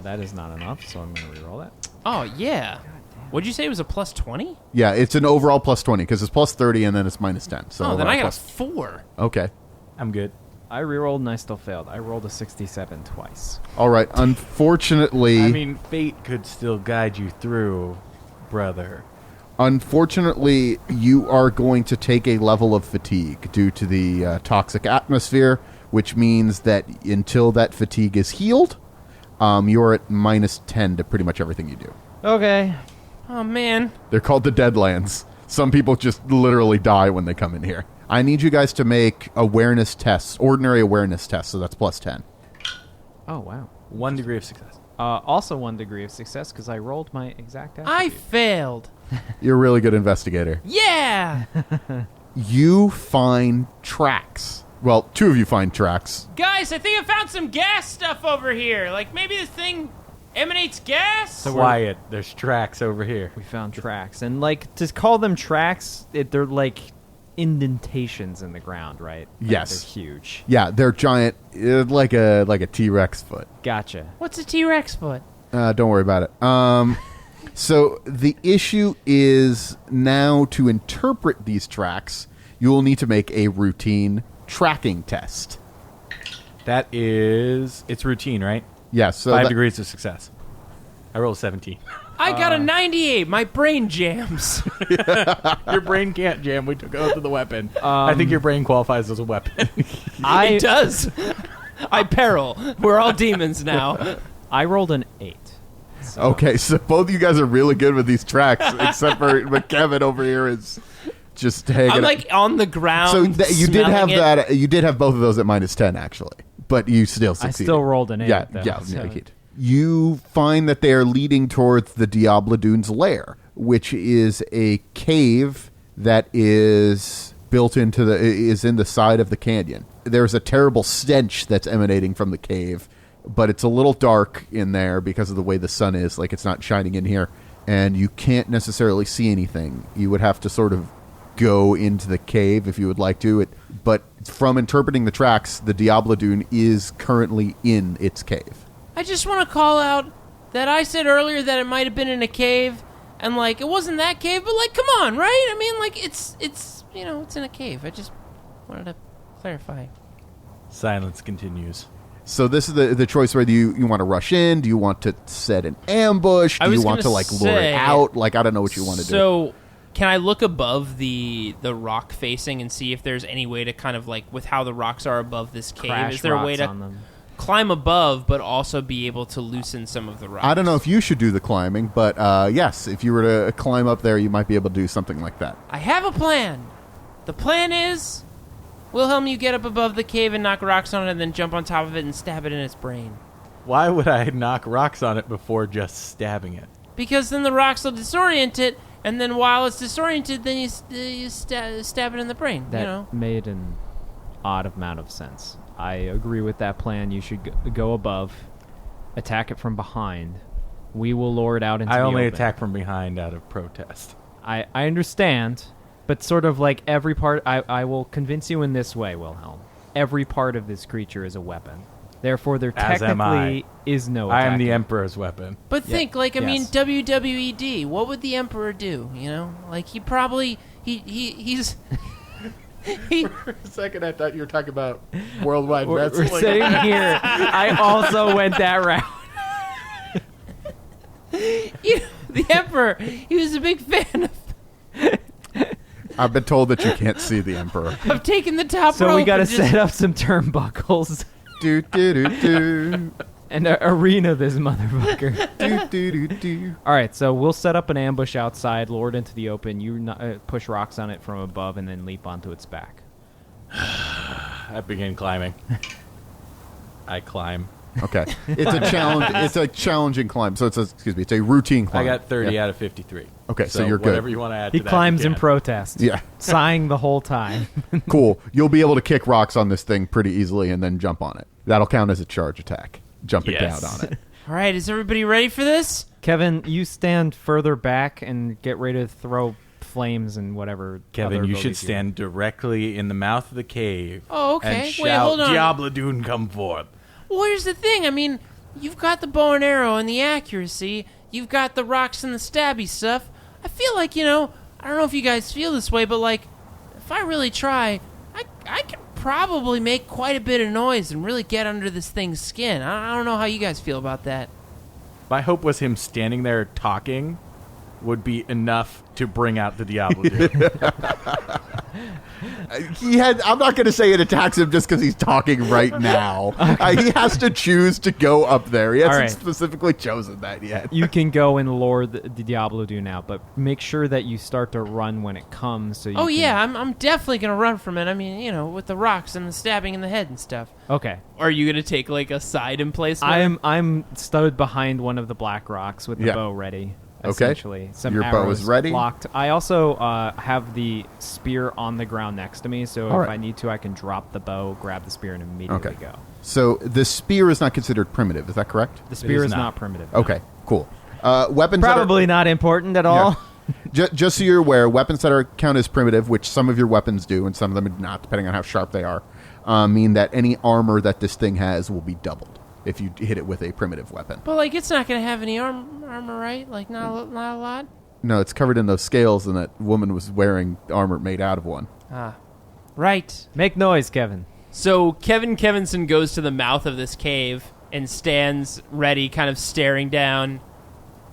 That is not enough, so I'm going to re-roll it. Oh, yeah. What'd you say it was a plus 20? Yeah, it's an overall plus 20 because it's plus 30 and then it's -10. So Oh, then I got a plus- 4. Okay. I'm good. I re-rolled and I still failed. I rolled a 67 twice. All right. Unfortunately, I mean, fate could still guide you through, brother. Unfortunately, you are going to take a level of fatigue due to the toxic atmosphere, which means that until that fatigue is healed, you're at -10 to pretty much everything you do. Okay. Oh, man. They're called the Deadlands. Some people just literally die when they come in here. I need you guys to make awareness tests, ordinary awareness tests, so that's plus 10. Oh, wow. 1 degree of success. Also 1 degree of success because I rolled my exact I attribute. failed. You're a really good investigator. Yeah. You find tracks. Well, 2 of you find tracks. Guys, I think I found some gas stuff over here. Like, maybe this thing emanates gas? Quiet. There's tracks over here. We found tracks. And, like, to call them tracks, they're like indentations in the ground, right? Like, Yes. They're huge. Yeah, they're giant, like a T-Rex foot. Gotcha. What's a T-Rex foot? Don't worry about it. So the issue is now to interpret these tracks, you will need to make a routine tracking test. That is... It's routine, right? Yes. So 5 degrees of success. I rolled a 17. I got a 98. My brain jams. Your brain can't jam. We took out to the weapon. I think your brain qualifies as a weapon. It does. I peril. We're all demons now. I rolled an 8. So Okay, so both of you guys are really good with these tracks, except for Kevin over here is just hanging. I'm out. like on the ground. So you did have smelling it. that. You did have both of those at -10, actually, but you still I succeeded. still rolled an 8. Yeah, though, yeah. so- You find that they are leading towards the Diablo II's lair, which is a cave that is built into is in the side of the canyon. There's a terrible stench that's emanating from the cave, but it's a little dark in there because of the way the sun is. Like, it's not shining in here, and you can't necessarily see anything. You would have to sort of go into the cave if you would like to. But from interpreting the tracks, the Diablo II is currently in its cave. I just want to call out that I said earlier that it might have been in a cave, and like it wasn't that cave, but like, come on, right? I mean, like it's it's in a cave. I just wanted to clarify. Silence continues. So this is the choice whether you want to rush in, do you want to set an ambush, I do you was want to gonna like lure it say- out? Like, I don't know what you want to do. So, can I look above the rock facing and see if there's any way to kind of like with how the rocks are above this cave? Crash Is there a way rocks to on them. climb above, but also be able to loosen some of the rocks? I don't know if you should do the climbing, but yes, if you were to climb up there, you might be able to do something like that. I have a plan. The plan is, Wilhelm, you get up above the cave and knock rocks on it, and then jump on top of it and stab it in its brain. Why would I knock rocks on it before just stabbing it? Because then the rocks will disorient it, and then while it's disoriented, then you stab it in the brain. That you know. made an odd amount of sense. I agree with that plan. You should go above, attack it from behind. We will lure it out into I the only open. attack from behind out of protest. I understand, but sort of like every part, I will convince you in this way, Wilhelm. every part of this creature is a weapon. Therefore, there As am technically is no I am the attacking. Emperor's weapon. But think, like, I mean, Yes. WWED. What would the Emperor do? You know, like he probably he's he. For a second, I thought you were talking about worldwide We're wrestling. sitting here. I also went that route. You know, the Emperor. He was a big fan I've been told that you can't see the Emperor. of taking the top So rope. we got to and just- set up some turnbuckles Do do do do and arena this motherfucker. do do do do. All right, so we'll set up an ambush outside, lure it into the open. You push rocks on it from above, and then leap onto its back. I begin climbing. I climb. Okay, it's a challenge. It's a challenging climb. So it's a routine climb. I got 30 Yeah. out of 53. Okay, so you're good. Whatever you want to add He to that, climbs you in can. protest. Yeah, Sighing the whole time. cool. You'll be able to kick rocks on this thing pretty easily and then jump on it. That'll count as a charge attack. Jumping Yes. down on it. All right, is everybody ready for this? Kevin, you stand further back and get ready to throw flames and whatever. Kevin, other you should abilities have. stand directly in the mouth of the cave. Oh, okay. And Wait, shout, hold on. Diablo II, come forth. Well, here's the thing. I mean, you've got the bow and arrow and the accuracy. You've got the rocks and the stabby stuff. I feel like, you know, I don't know if you guys feel this way, but, like, if I really try, I could probably make quite a bit of noise and really get under this thing's skin. I don't know how you guys feel about that. My hope was him standing there talking would be enough to bring out the Diablo II. I'm not going to say it attacks him just because he's talking right now. He has to choose to go up there. He hasn't right. specifically chosen that yet. You can go and lure the Diablo do now, but make sure that you start to run when it comes. So you Oh, can- yeah, I'm definitely going to run from it. I mean, you know, with the rocks and the stabbing in the head and stuff. Okay. Are you going to take, like, a side emplacement? I'm stood behind one of the black rocks with the Yeah. bow ready. Okay. Essentially, some Your bow is arrows ready? Locked. I also have the spear on the ground next to me, so All if right. I need to, I can drop the bow, grab the spear, and immediately Okay. go. So the spear is not considered primitive. Is that correct? The spear is is not. not primitive. Okay, cool. Weapons that are- Probably not important at all. Just so you're aware, weapons that are count as primitive, which some of your weapons do and some of them do not, depending on how sharp they are, mean that any armor that this thing has will be doubled if you hit it with a primitive weapon. But, like, it's not going to have any armor, right? Like, not a lot? No, it's covered in those scales, and that woman was wearing armor made out of one. Ah. Right. Make noise, Kevin. So Kevinson goes to the mouth of this cave and stands ready, kind of staring down.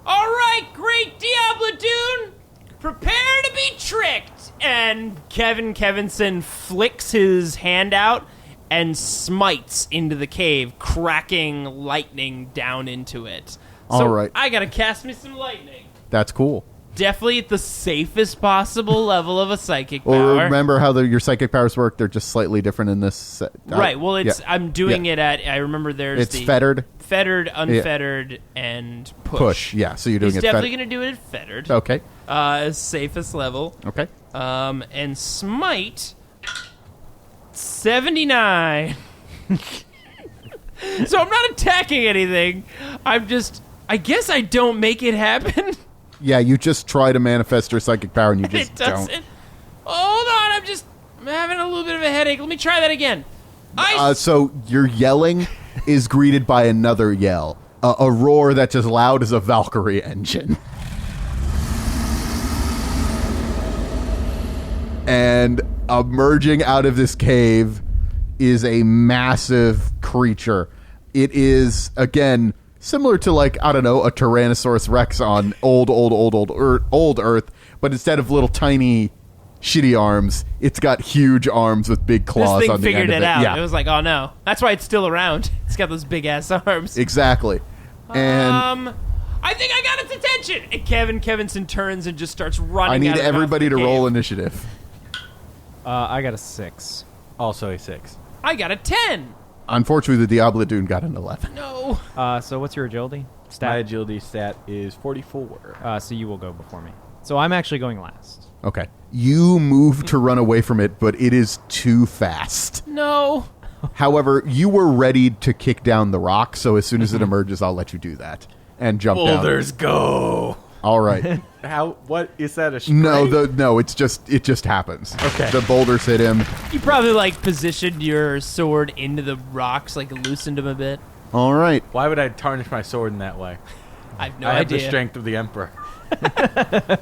All right, great Diablo Dune, prepare to be tricked. And Kevinson flicks his hand out and smites into the cave, cracking lightning down into it. So All right. I gotta cast me some lightning. That's cool. Definitely at the safest possible level of a psychic Well, power. remember how your psychic powers work? They're just slightly different in this set. Right. Well, it's Yeah. I'm doing it at. I remember there's It's the fettered. unfettered, and push. Push. Yeah, so you're doing He's it definitely fettered. going to do it at fettered. Okay. Safest level. Okay. And smite 79. So I'm not attacking anything. I'm just. I guess I don't make it happen. Yeah, you just try to manifest your psychic power and you It just doesn't. don't. Hold on. I'm having a little bit of a headache. Let me try that again. So your yelling is greeted by another yell. A roar that's as loud as a Valkyrie engine. And emerging out of this cave is a massive creature. It is, again, similar to, like, I don't know, a Tyrannosaurus Rex on old Earth, but instead of little tiny shitty arms, it's got huge arms with big claws This thing on the end figured of it out. Yeah, It was like, oh no. That's why it's still around. It's got those big ass arms. exactly. And I think I got its attention. And Kevinson turns and just starts running. I need out of the mouth everybody of to the roll cave. initiative. I got a 6. Also a 6. I got a 10. Unfortunately, the Diablo Dune got an 11. No. So what's your agility My stat? agility stat is 44. So you will go before me. So I'm actually going last. Okay. You move to run away from it, but it is too fast. No. However, you were ready to kick down the rock, so as soon as it emerges, I'll let you do that. And jump down. Boulders go. All right. What is that? A strike? No, it just happens. Okay. The boulders hit him. You probably like positioned your sword into the rocks, like loosened them a bit. All right. Why would I tarnish my sword in that way? I have no I have idea. the strength of the Emperor.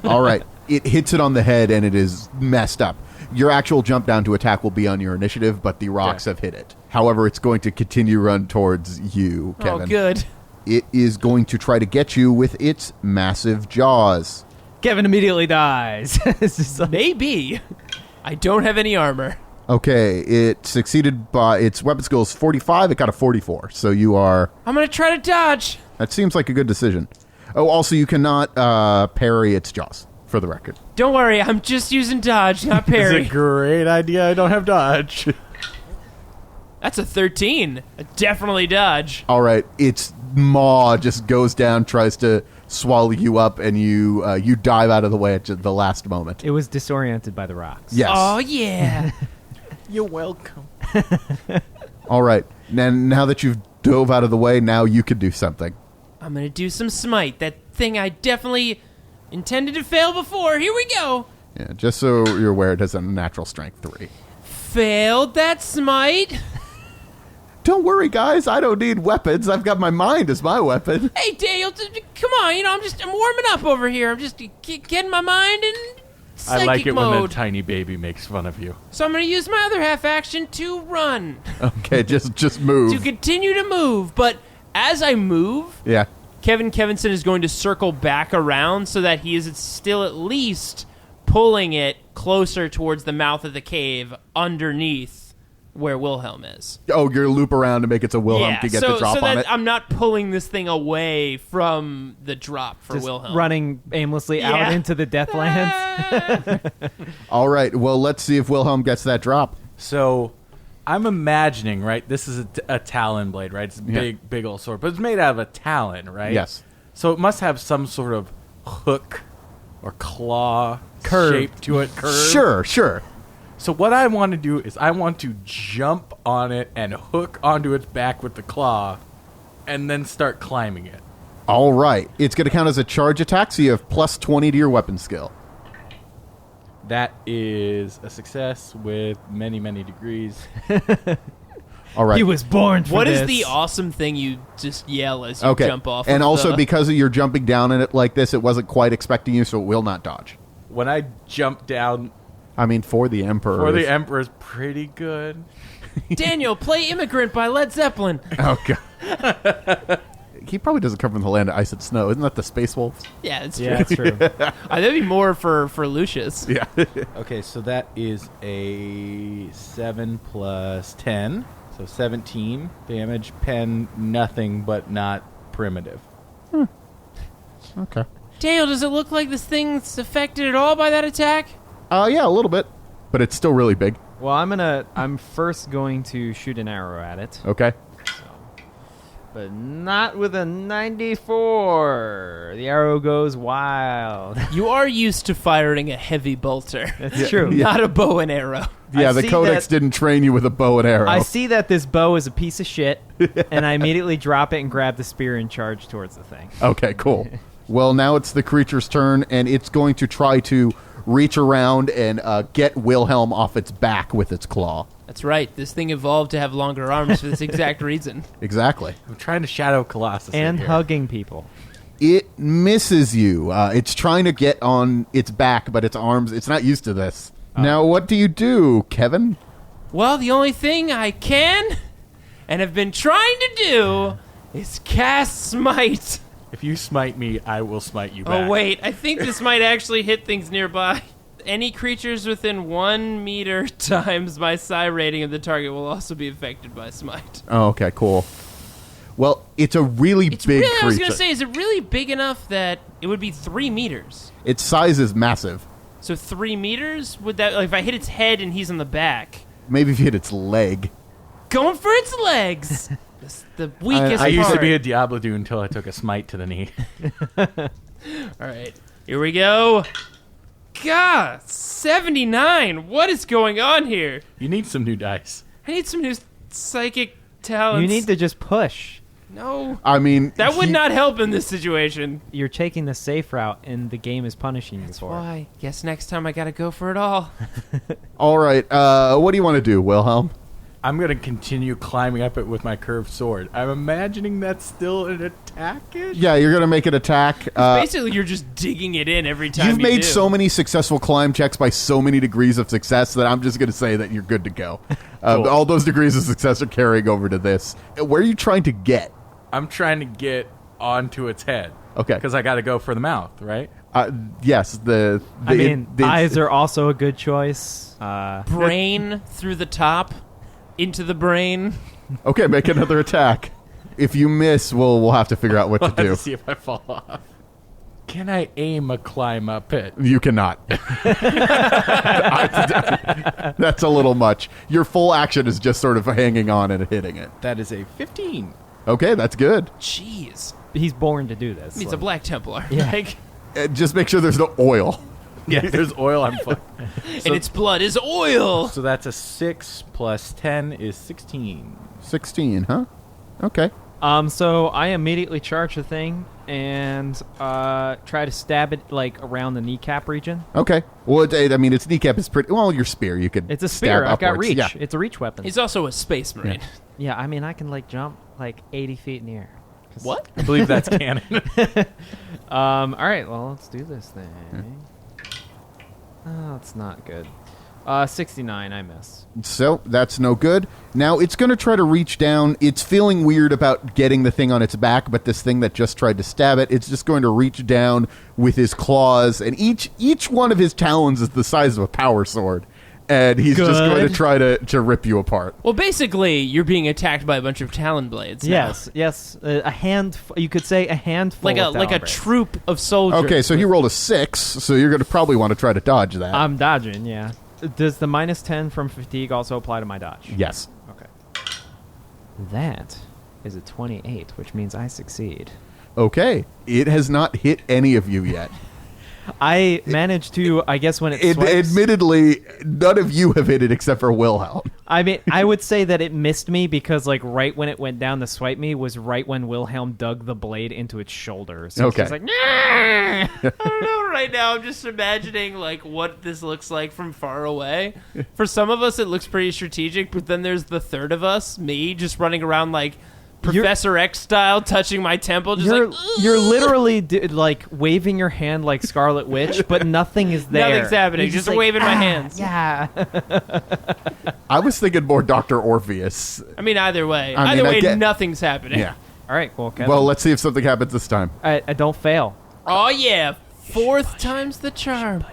All right. It hits it on the head, and it is messed up. Your actual jump down to attack will be on your initiative, but the rocks have hit it. However, it's going to continue run towards you, Kevin. Oh, good. It is going to try to get you with its massive jaws. Kevin immediately dies. It's just like- Maybe. I don't have any armor. Okay, it succeeded by its weapon skill is 45. It got a 44, so you are... I'm going to try to dodge. That seems like a good decision. Oh, also, you cannot parry its jaws, for the record. Don't worry, I'm just using dodge, not It's parry. a great idea. I don't have dodge. That's a 13. Definitely dodge. All right, its maw just goes down, tries to swallow you up, and you dive out of the way at the last moment. It was disoriented by the rocks. Yes. Oh, yeah. You're welcome. All right, now that you've dove out of the way, now you can do something. I'm going to do some smite. That thing I definitely intended to fail before. Here we go. Yeah, just so you're aware, it has a natural strength 3. Failed that smite. Don't worry, guys. I don't need weapons. I've got my mind as my weapon. Hey, Dale, come on. I'm warming up over here. I'm just getting my mind in psychic I like it mode. when a tiny baby makes fun of you. So I'm going to use my other half action to run. Okay, just move. To continue to move. But as I move, Yeah. Kevinson is going to circle back around so that he is still at least pulling it closer towards the mouth of the cave underneath where Wilhelm is. Oh, you're loop around to make it so Wilhelm can get the drop so on that it. I'm not pulling this thing away from the drop for Just Wilhelm. running aimlessly Yeah. out into the Deathlands. All right. Well, let's see if Wilhelm gets that drop. So, I'm imagining, right? This is a talon blade, right? It's a big old sword, but it's made out of a talon, right? Yes. So it must have some sort of hook or claw shape to it. Curve. Sure. So what I want to do is I want to jump on it and hook onto its back with the claw, and then start climbing it. All right. It's going to count as a charge attack, so you have plus 20 to your weapon skill. That is a success with many, many degrees. All right. He was born for What this. is the awesome thing you just yell as you okay. jump off And of also, the... because you're jumping down in it like this, it wasn't quite expecting you, so it will not dodge. When I jump down I mean, for the Emperor. for the Emperor is pretty good. Daniel, play Immigrant by Led Zeppelin. Oh, God. He probably doesn't come from the land of ice and snow. Isn't that the Space Wolves? Yeah, it's true. Yeah, that's true. That'd be more for Lucius. Yeah. Okay, so that is a 7 plus 10. So 17 damage. Pen, nothing but not primitive. Okay. Daniel, does it look like this thing's affected at all by that attack? Yeah, a little bit. But it's still really big. Well, I'm first going to shoot an arrow at it, Okay. but not with a 94. The arrow goes wild. You are used to firing a heavy bolter. That's true. Not a bow and arrow. Yeah, I the see Codex that- didn't train you with a bow and arrow. I see that this bow is a piece of shit, and I immediately drop it and grab the spear and charge towards the thing. Okay, cool. Well, now it's the creature's turn, and it's going to try to reach around and get Wilhelm off its back with its claw. That's right. This thing evolved to have longer arms for this exact reason. Exactly. I'm trying to shadow Colossus in And here. hugging people. It misses you. It's trying to get on its back, but its arms, it's not used to this. Now, what do you do, Kevin? Well, the only thing I can and have been trying to do is cast Smite. If you smite me, I will smite you back. Oh, wait. I think this might actually hit things nearby. Any creatures within 1 meter times my psi rating of the target will also be affected by Smite. Oh, okay, cool. Well, it's a really It's big really, I was creature. going to say, is it really big enough that it would be 3 meters? Its size is massive. So 3 meters? Would that, like, if I hit its head and he's on the back, Maybe if you hit its leg. going for its legs. That's the weakest I used to part. be a Diablo II until I took a smite to the knee. All right, here we go. God, 79. What is going on here? You need some new dice. I need some new psychic talents. You need to just push. No. I mean, That would not help in this situation. You're taking the safe route, and the game is punishing you for it. Why? Guess next time I gotta go for it all. All right. What do you want to do, Wilhelm? I'm going to continue climbing up it with my curved sword. I'm imagining that's still an attack-ish? Yeah, you're going to make an attack. Basically, you're just digging it in every time You've you made do. so many successful climb checks by so many degrees of success that I'm just going to say that you're good to go. Cool. All those degrees of success are carrying over to this. Where are you trying to get? I'm trying to get onto its head. Okay. Because I got to go for the mouth, right? Yes. Eyes are also a good choice. Brain through the top, into the brain. Okay, make another attack. If you miss, we'll have to figure out what to I'll have do. to see if I fall off. Can I aim a climb up it? You cannot. That's a little much. Your full action is just sort of hanging on and hitting it. That is a 15. Okay, that's good. Jeez. He's born to do this. He's so. a Black Templar. Yeah. Like, Just make sure there's no oil. Yeah, there's oil. I'm fine. and its blood is oil. So that's a 6 plus 10 is 16. 16, huh? Okay. So I immediately charge the thing and try to stab it like around the kneecap region. Okay. Well, I mean, its kneecap is pretty... Well, your spear, you could It's a stab spear. I've got upwards. reach. Yeah. It's a reach weapon. He's also a space marine. Yeah, I mean, I can like jump like 80 feet in the air. What? I believe that's canon. All right, well, let's do this thing. Oh, it's not good. 69, I miss. So, that's no good. Now, it's going to try to reach down. It's feeling weird about getting the thing on its back, but this thing that just tried to stab it, it's just going to reach down with his claws, and each one of his talons is the size of a power sword. And he's just going to try to rip you apart. Well, basically, you're being attacked by a bunch of talon blades. now. Yes. A hand. You could say a handful. Like of a talon blades. troop of soldiers. Okay, so he rolled a 6, so you're going to probably want to try to dodge that. I'm dodging. Yeah. Does the minus 10 from fatigue also apply to my dodge? Yes. Okay. That is a 28, which means I succeed. Okay. It has not hit any of you yet. I managed to, I guess, when it swipes. Admittedly, none of you have hit it except for Wilhelm. I mean, I would say that it missed me because, like, right when it went down to swipe me was right when Wilhelm dug the blade into its shoulder. So Okay. it's just like, I don't know. Right now, I'm just imagining like what this looks like from far away. For some of us, it looks pretty strategic, but then there's the third of us, me, just running around like Professor X style, touching my temple, just you're literally like waving your hand like Scarlet Witch, but nothing is there. Nothing's happening. You're Just like, waving my hands. Yeah. I was thinking more Dr. Orpheus. I mean, either way, I mean, I get- nothing's happening. Yeah. All right, cool. Kevin. Well, let's see if something happens this time. I don't fail. Oh yeah, fourth time's the charm.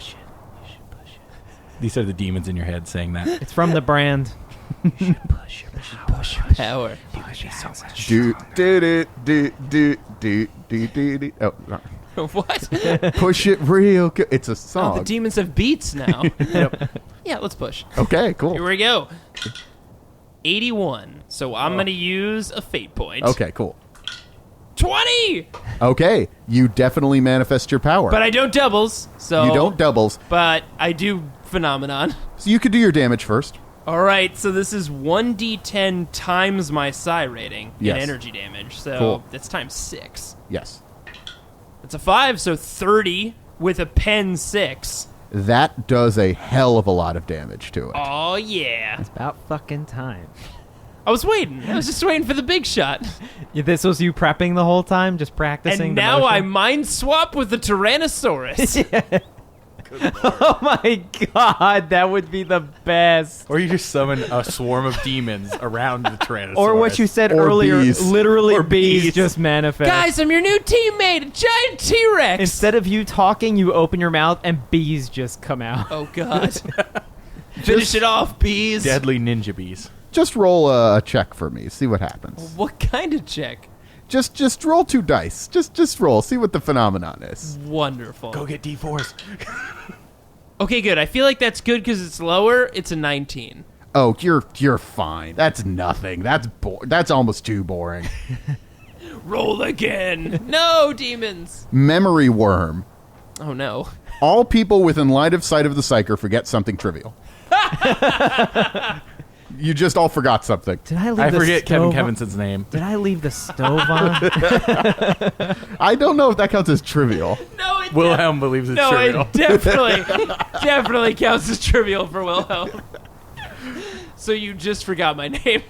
These are the demons in your head saying that. It's from the brand. Push power. Oh, no. What? Push it real good. It's a Oh, song. the demons have beats now. Yeah, let's push. Okay, cool. Here we go. 81. So I'm going to use a fate point. Okay, cool. 20! Okay, you definitely manifest your power. But I don't doubles, so... You don't doubles, But I do phenomenon. so you could do your damage first. All right, so this is 1d10 times my psi rating Yes. in energy damage. So Cool. that's times 6. Yes. It's a 5, so 30 with a pen 6. That does a hell of a lot of damage to it. Oh, yeah. It's about fucking time. I was waiting. I was just waiting for the big shot. Yeah, this was you prepping the whole time, just practicing. And the now I motion? mind swap with the Tyrannosaurus. Oh my god, that would be the best. Or you just summon a swarm of demons around the Tyrannosaurus. Or what you said Or earlier, bees. literally Or bees bees. just manifest. Guys, I'm your new teammate, a giant T-Rex. Instead of you talking, you open your mouth and bees just come out. Oh, God. Finish it off, bees. Deadly ninja bees. Just roll a check for me. See what happens. What kind of check? Just roll 2 dice. Just roll. See what the phenomenon is. Wonderful. Go get D4s. Okay, good. I feel like that's good because it's lower. It's a 19. Oh, you're fine. That's nothing. That's almost too boring. Roll again. No, demons. Memory worm. Oh, no. All people within line of sight of the psyker forget something trivial. You just all forgot something. Did I leave I the forget Kevin stove Kevinson's name. Did I leave the stove on? I don't know if that counts as trivial. No, it Wilhelm believes it's trivial. it definitely counts as trivial for Wilhelm. So you just forgot my name.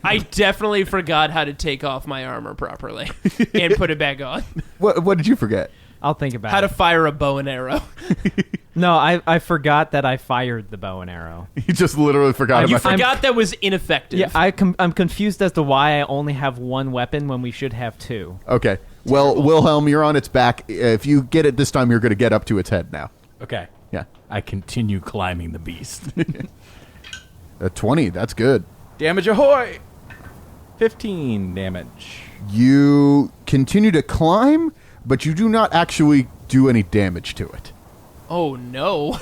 I definitely forgot how to take off my armor properly and put it back on. What did you forget? I'll think about How it. to fire a bow and arrow. No, I forgot that I fired the bow and arrow. You just literally forgot You about forgot that was ineffective. Yeah, I'm confused as to why I only have one weapon when we should have two. Okay. Well, Wilhelm, you're on its back. If you get it this time, you're going to get up to its head now. Okay. Yeah. I continue climbing the beast. A 20. That's good. Damage ahoy! 15 damage. You continue to climb, but you do not actually do any damage to it. Oh no.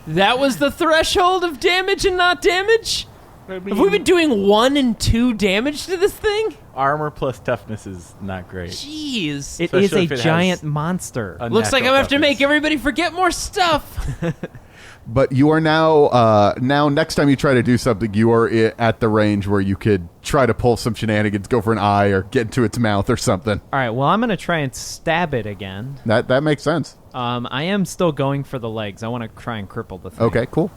That was the threshold of damage and not damage? Have we been doing 1 and 2 damage to this thing? Armor plus toughness is not great. Jeez. It is Especially a if it giant has monster. Looks like I'm going to have to toughness. make everybody forget more stuff. But you are now next time you try to do something, you are at the range where you could try to pull some shenanigans, go for an eye, or get into its mouth or something. All right, well, I'm going to try and stab it again. That makes sense. I am still going for the legs. I want to try and cripple the thing. Okay, cool.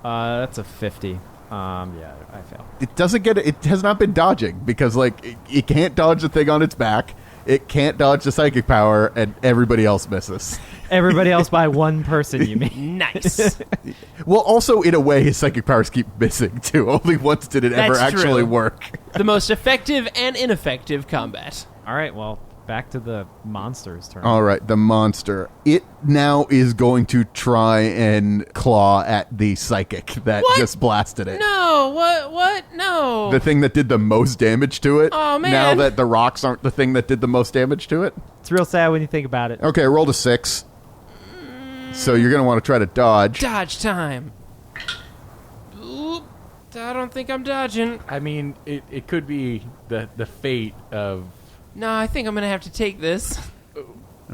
That's a 50. Yeah, I failed. It doesn't get it has not been dodging because it can't dodge the thing on its back. It can't dodge the psychic power, and everybody else misses. Everybody else by one person, you mean? Nice. Well, also, in a way, his psychic powers keep missing, too. Only once did it ever That's actually true. work. The most effective and ineffective combat. All right, well, back to the monster's turn. All right, the monster. It now is going to try and claw at the psychic that What? just blasted it. No, what? No. The thing that did the most damage to it. Oh, man. Now that the rocks aren't the thing that did the most damage to it. It's real sad when you think about it. Okay, I rolled a 6. So you're going to want to try to dodge. Dodge time. Oop. I don't think I'm dodging. I mean, it could be the fate of... No, I think I'm going to have to take this.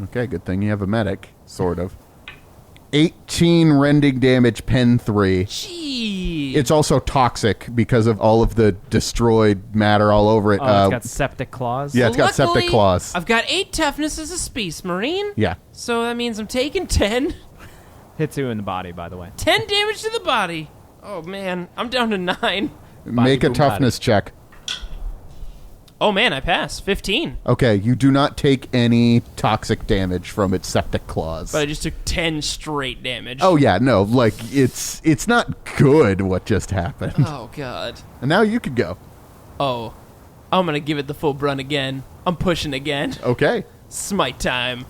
Okay, good thing you have a medic, sort of. 18 rending damage, pen 3. Gee. It's also toxic because of all of the destroyed matter all over it. Oh, it's got septic claws? Yeah, it's got septic Luckily, claws. I've got 8 toughness as a Space Marine. Yeah. So that means I'm taking 10. Hits you in the body, by the way. 10 damage to the body. Oh, man. I'm down to 9. Make a boom toughness check. Oh, man, I pass. 15. Okay, you do not take any toxic damage from its septic claws. But I just took 10 straight damage. Oh yeah, no, it's not good what just happened. Oh, God. And now you can go. Oh. I'm going to give it the full brunt again. I'm pushing again. Okay. Smite time.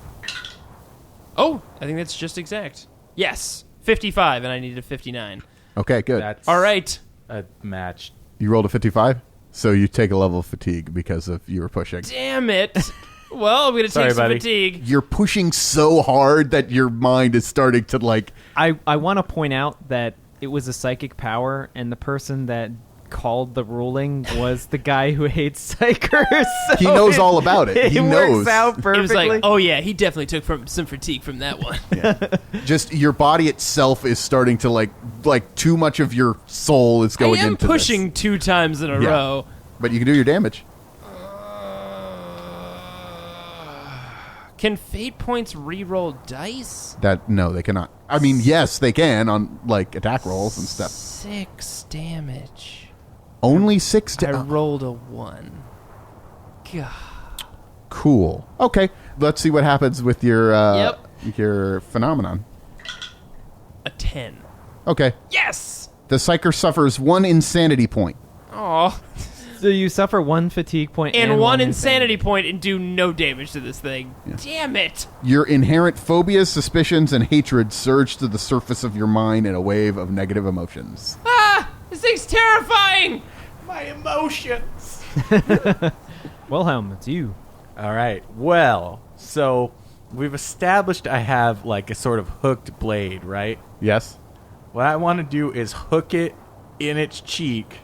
Oh, I think that's just exact. Yes. 55, and I needed a 59. Okay, good. That's All right. a match. You rolled a 55, so you take a level of fatigue because of you were pushing. Damn it. Well, I'm going to Sorry, take some buddy. fatigue. You're pushing so hard that your mind is starting to I want to point out that it was a psychic power, and the person that called the ruling was the guy who hates psychers. So He knows all about it. He knows. works out perfectly. It was like, oh, yeah, he definitely took some fatigue from that one. just your body itself is starting to like too much of your soul is going I am into pushing this. 2 times in a Yeah. row. But you can do your damage. Can fate points re-roll dice? No, they cannot. I mean, yes, they can on attack rolls and stuff. 6 damage. Only 6 I rolled a 1. God. Cool. Okay, let's see what happens with your your phenomenon. A 10. Okay, Yes! the psyker suffers 1 insanity point. Aw. So you suffer 1 fatigue point And 1 insanity point and do no damage to this thing. Yeah. Damn it! Your inherent phobias, suspicions, and hatred surge to the surface of your mind in a wave of negative emotions. Ah! This thing's terrifying! My emotions. Wilhelm, it's you. All right. Well, so we've established I have a sort of hooked blade, right? Yes? What I want to do is hook it in its cheek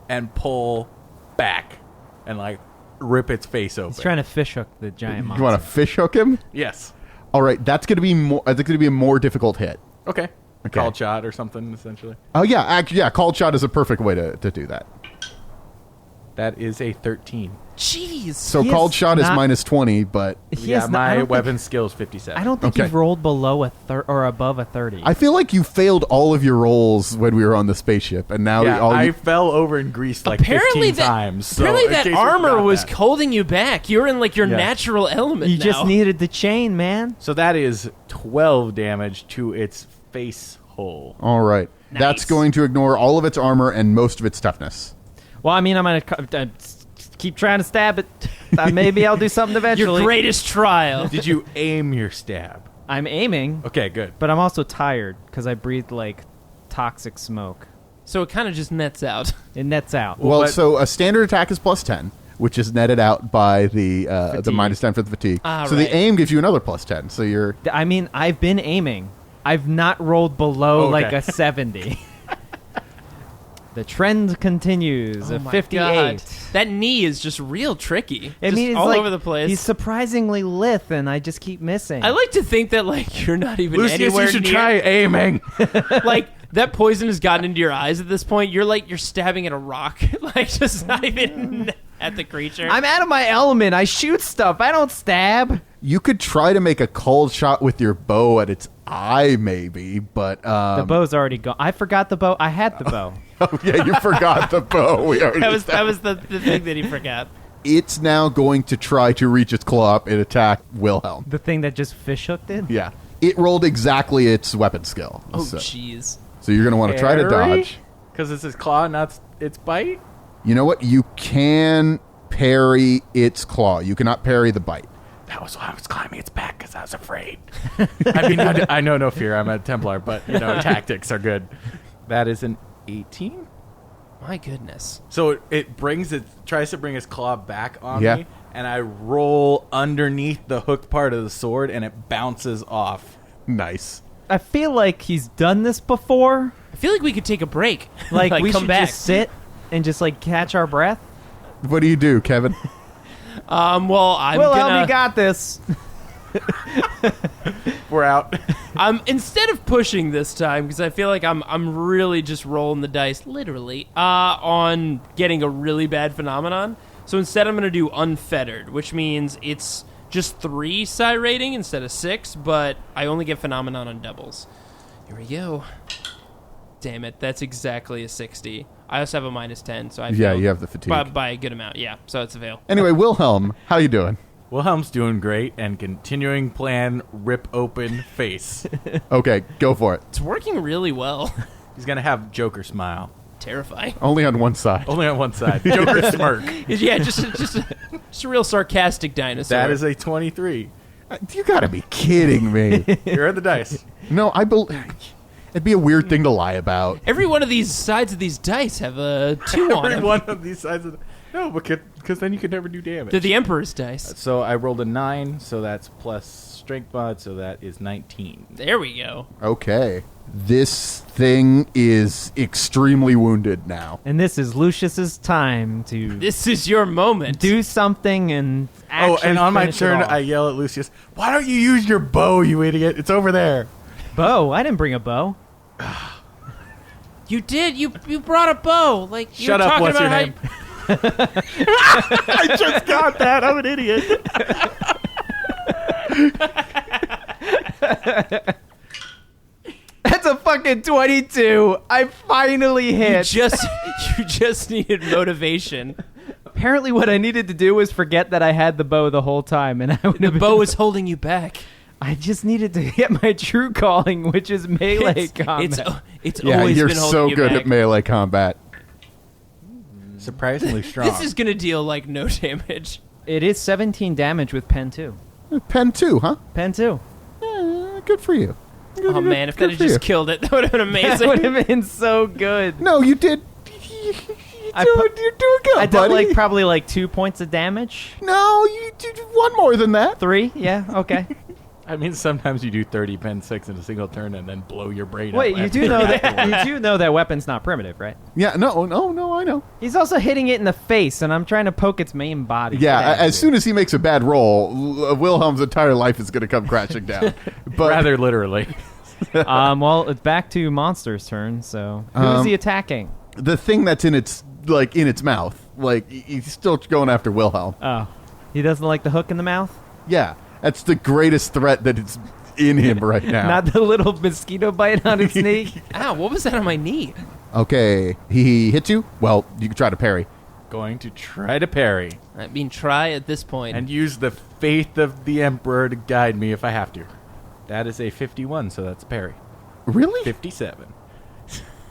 and pull back and rip its face open. He's trying to fish hook the giant monster. You want to fish hook him? Yes. All right, that's going to be more. I think going to be a more difficult hit. Okay. Okay. Called shot or something, essentially. Oh, yeah. Called shot is a perfect way to do that. That is a 13. Jeez. So He called is shot is not- minus 20, but He Yeah, has not- I my don't weapon think, skill is 57. I don't think Okay. you've rolled below or above a 30. I feel like you failed all of your rolls when we were on the spaceship, and now Yeah, all I you, fell over and greased like 15 times. So apparently in that case you armor forgot was that. holding you back. You're in like your Yes. natural element you now. just needed the chain, man. So that is 12 damage to its face hole. all right. Nice. That's going to ignore all of its armor and most of its toughness. Well, I mean, I'm going to keep trying to stab it. Maybe I'll do something eventually. Your greatest trial. Did you aim your stab? I'm aiming, Okay, good. but I'm also tired because I breathed like toxic smoke. So it kind of just nets out. It nets out. Well, but- so a standard attack is plus 10, which is netted out by the minus 10 for the fatigue. Ah, so right. the aim gives you another plus 10. So you're I mean, I've been aiming. I've not rolled below Okay. like a 70. The trend continues. Oh A my 58. God. That knee is just real tricky. I Just mean, it's all like, over the place. He's surprisingly lithe, and I just keep missing. I like to think that like you're not even Lucius, anywhere you should near. try aiming. Like that poison has gotten into your eyes at this point. You're stabbing at a rock, like just not even at the creature. I'm out of my element. I shoot stuff. I don't stab. you could try to make a cold shot with your bow at its eye, maybe, but The bow's already gone. I forgot the bow. I had the bow. oh, yeah, you forgot the bow. We already that was the thing that he forgot. It's now going to try to reach its claw up and attack Wilhelm. The thing that just fish hooked it. Yeah. It rolled exactly its weapon skill. Oh so, jeez. so you're going to want to try to dodge. Because it's its claw, not its bite? You know what? You can parry its claw. You cannot parry the bite. That was why I was climbing its back, because I was afraid. I mean, I know no fear. I'm a Templar, but, tactics are good. That is an 18? My goodness. So it tries to bring its claw back on Yeah. me, and I roll underneath the hooked part of the sword, and it bounces off. Nice. I feel like he's done this before. I feel like we could take a break. Like, we come should back. just sit and just like catch our breath. What do you do, Kevin? Well, I'm Wilhelm, gonna. you got this. We're out. Instead of pushing this time, because I feel like I'm really just rolling the dice, literally, on getting a really bad phenomenon. So instead, I'm gonna do unfettered, which means it's just 3 psi rating instead of 6, but I only get phenomenon on doubles. Here we go. Damn it, that's exactly a 60. I also have a minus 10, so I Yeah, failed you have the fatigue. by a good amount. Yeah, so it's a fail. Anyway, Wilhelm, how you doing? Wilhelm's doing great, and continuing plan, rip open face. Okay, go for it. It's working really well. He's going to have Joker smile. Terrifying. Only on one side. Only on one side. Joker smirk. Yeah, just a real sarcastic dinosaur. That is a 23. You gotta be kidding me. Here are the dice. No, it'd be a weird thing to lie about. Every one of these sides of these dice have a 2 on Every them. one of these sides of the... No, because then you could never do damage. They're the Emperor's dice. So I rolled a 9, so that's plus strength mod, so that is 19. There we go. Okay. This thing is extremely wounded now. And this is Lucius's time to This is your moment. do something and actually And on my finish it turn, off. I yell at Lucius, "Why don't you use your bow, you idiot? It's over there." Bow. I didn't bring a bow. You did. You brought a bow. Like you Shut were up, talking what's about your how name? I just got that. I'm an idiot. That's a fucking 22. I finally you hit. just needed motivation. Apparently, what I needed to do was forget that I had the bow the whole time, and I would The have. bow is holding you back. I just needed to get my true calling, which is melee combat. It's Yeah, always you're been holding so you good back. at melee combat. Surprisingly strong. This is gonna deal like no damage. It is 17 damage with pen 2. Pen 2, huh? Pen 2. Good for you. Oh man, if that had for just you. killed it, that would have been That amazing. would have been so good. No, you did. You're doing good, I did buddy. probably 2 points of damage. No, you did one more than that. 3? Yeah, okay. I mean, sometimes you do 30 pen 6 in a single turn and then blow your brain Wait, up. you do know that you do know that weapon's not primitive, right? Yeah, no, I know. He's also hitting it in the face, and I'm trying to poke its main body. Yeah, as soon as he makes a bad roll, Wilhelm's entire life is going to come crashing down. But Rather literally. Well, it's back to Monster's turn. So who's he attacking? The thing that's in its mouth. Like, he's still going after Wilhelm. Oh, he doesn't like the hook in the mouth. Yeah, that's the greatest threat that is in him right now. Not the little mosquito bite on its knee. Ow, what was that on my knee? Okay, he hits you. Well, you can try to parry. Going to try to parry. I mean, try at this point. And use the faith of the Emperor to guide me if I have to. That is a 51, so that's a parry. Really? 57.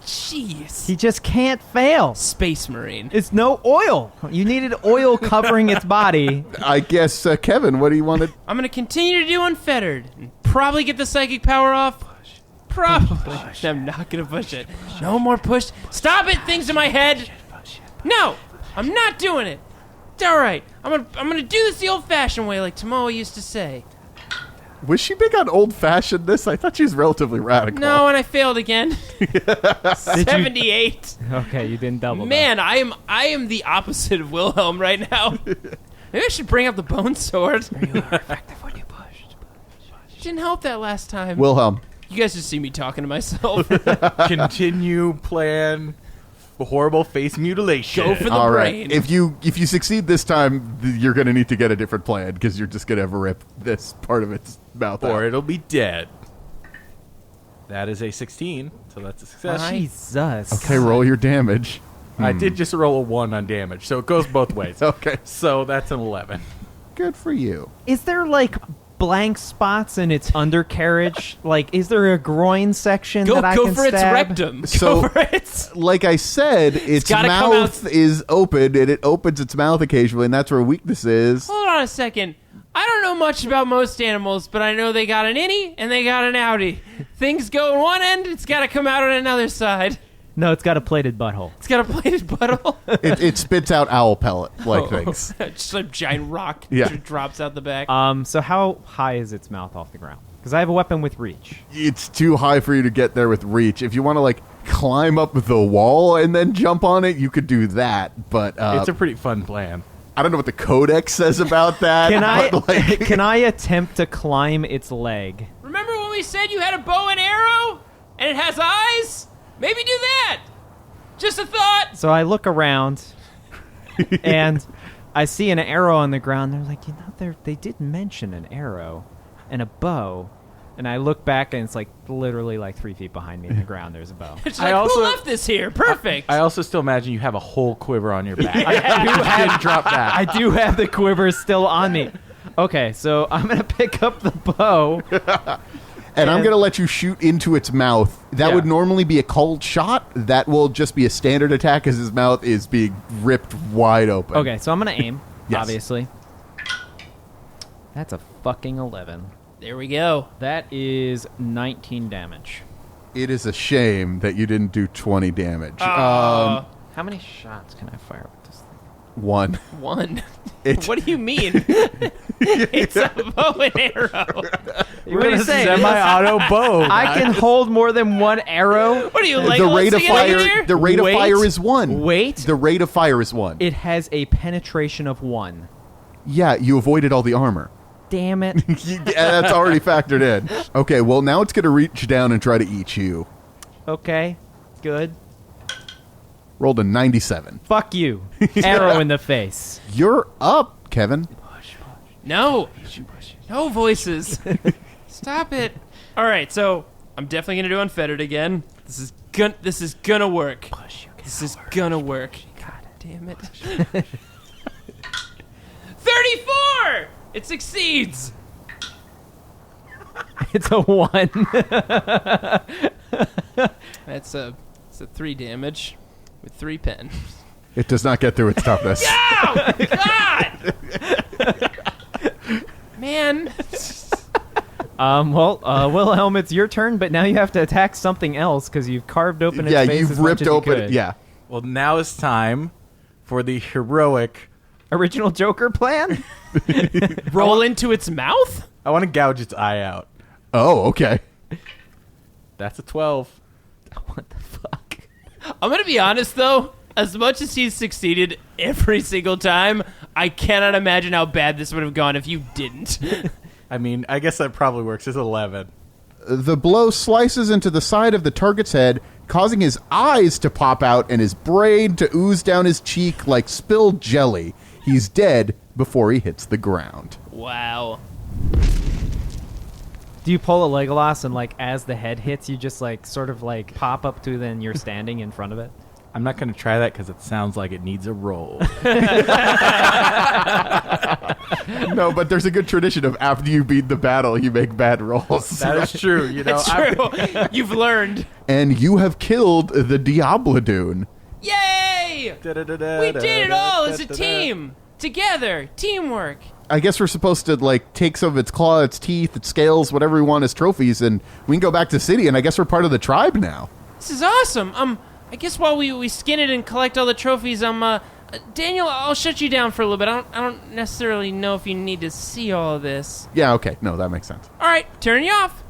Jeez. He just can't fail. Space Marine. It's no oil. You needed oil covering its body. I guess, Kevin, what do you want to... I'm going to continue to do Unfettered. And probably get the psychic power off. Probably. I'm not going to push it. No more push. Stop it, things in my head. No, I'm not doing it. It's all right. I'm gonna do this the old-fashioned way, like Tomoe used to say. Was she big on old-fashioned this? I thought she was relatively radical. No, and I failed again. 78. Okay, you didn't double. Man, I am the opposite of Wilhelm right now. Maybe I should bring out the bone sword. You are effective when you pushed. Didn't help that last time. Wilhelm. You guys just see me talking to myself. Continue plan horrible face mutilation. Go for the All brain. right. If you succeed this time, you're going to need to get a different plan because you're just going to rip this part of its mouth out. Or it'll be dead. That is a 16, so that's a success. Jesus. Okay, roll your damage. I did just roll a 1 on damage, so it goes both ways. Okay. So that's an 11. Good for you. Is there like blank spots in its undercarriage? Like, is there a groin section that I go can for its stab? rectum. So- Go for it. Like I said, its gotta come mouth out. is open, and it opens its mouth occasionally, and that's where weakness is. Hold on a second. I don't know much about most animals, but I know they got an innie and they got an outie. Things go on one end, it's got to come out on another side. No, it's got a plated butthole. It's got a plated butthole. It spits out owl pellet-like things. Just a giant rock Yeah. drops out the back. So how high is its mouth off the ground? Because I have a weapon with reach. It's too high for you to get there with reach. If you want to, like, climb up the wall and then jump on it, you could do that. But It's a pretty fun plan. I don't know what the codex says about that. but, like, Can I attempt to climb its leg? Remember when we said you had a bow and arrow? And it has eyes? Maybe do that. Just a thought. So I look around, and I see an arrow on the ground. They're like, they did mention an arrow and a bow. And I look back, and it's like literally like 3 feet behind me in the ground. There's a bow. It's I like, also- who left this here? Perfect. I also still imagine you have a whole quiver on your back. I didn't drop that. I do have the quiver still on me. Okay, so I'm gonna pick up the bow. And I'm going to let you shoot into its mouth. That Yeah. would normally be a cold shot. That will just be a standard attack as his mouth is being ripped wide open. Okay, so I'm gonna aim. Yes. Obviously. That's a fucking 11. There we go. That is 19 damage. It is a shame that you didn't do 20 damage. How many shots can I fire with this thing? One. One. It- What do you mean? It's a bow and arrow. What are you saying? Semi-auto bow. I can hold more than one arrow. What are you, like The rate of fire. Here? The rate of Wait. fire is 1. Wait. The rate of fire is 1. It has a penetration of 1. Yeah, you avoided all the armor. Damn it. Yeah, that's already factored in. Okay, well now it's going to reach down and try to eat you. Okay, good. Rolled a 97. Fuck you. Arrow in the face. You're up, Kevin. No. No voices. Stop it. All right, so I'm definitely gonna do Unfettered again. This is gonna work. This is gonna work. God damn it. 34. It succeeds. It's a 1. That's a 3 damage with 3 pen. It does not get through its toughness. Oh God! Man. Wilhelm, it's your turn, but now you have to attack something else because you've carved open its Yeah, face you've as much ripped as you open. could. Yeah. Well, now it's time for the heroic. Original Joker plan? Roll into its mouth? I want to gouge its eye out. Oh, okay. That's a 12. What the fuck? I'm gonna be honest though. As much as he's succeeded every single time, I cannot imagine how bad this would have gone if you didn't. I mean, I guess that probably works. It's 11. The blow slices into the side of the target's head, causing his eyes to pop out and his brain to ooze down his cheek like spilled jelly. He's dead before he hits the ground. Wow. Do you pull a Legolas and, like, as the head hits, you just, like, sort of, like, pop up to then you're standing in front of it? I'm not going to try that because it sounds like it needs a roll. No, but there's a good tradition of after you beat the battle, you make bad rolls. That is true. You know, It's true. You've learned. And you have killed the Diablo Dune. Yay! We did it all as a team. Together. Teamwork. I guess we're supposed to, like, take some of its claw, its teeth, its scales, whatever we want as trophies, and we can go back to the city, and I guess we're part of the tribe now. This is awesome. I guess while we skin it and collect all the trophies, Daniel, I'll shut you down for a little bit. I don't necessarily know if you need to see all of this. Yeah, okay. No, that makes sense. All right, turn you off.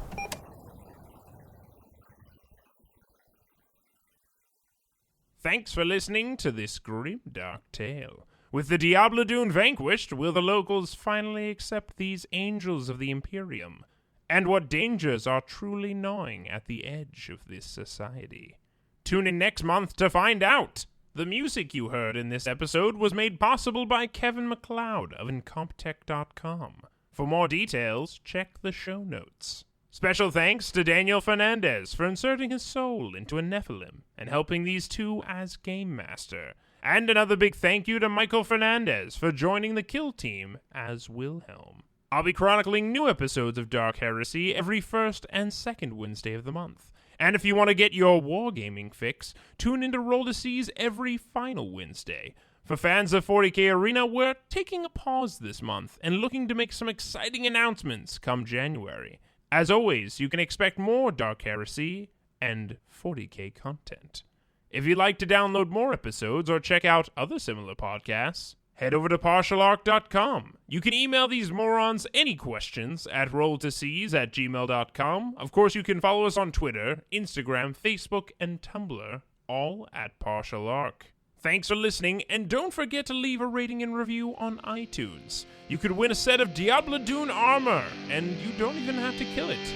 Thanks for listening to this grim, dark tale. With the Diablo Dune vanquished, will the locals finally accept these angels of the Imperium? And what dangers are truly gnawing at the edge of this society? Tune in next month to find out. The music you heard in this episode was made possible by Kevin MacLeod of Incomptech.com. For more details, check the show notes. Special thanks to Daniel Fernandez for inserting his soul into a Nephilim and helping these two as Game Master. And another big thank you to Michael Fernandez for joining the kill team as Wilhelm. I'll be chronicling new episodes of Dark Heresy every first and second Wednesday of the month. And if you want to get your wargaming fix, tune into Roll to Seas every final Wednesday. For fans of 40k Arena, we're taking a pause this month and looking to make some exciting announcements come January. As always, you can expect more Dark Heresy and 40k content. If you'd like to download more episodes or check out other similar podcasts, head over to partialarc.com. You can email these morons any questions at rolltoseas@gmail.com. Of course, you can follow us on Twitter, Instagram, Facebook, and Tumblr, all at Partial Arc. Thanks for listening, and don't forget to leave a rating and review on iTunes. You could win a set of Diablo Dune armor, and you don't even have to kill it.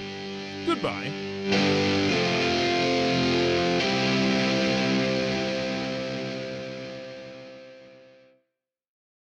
Goodbye.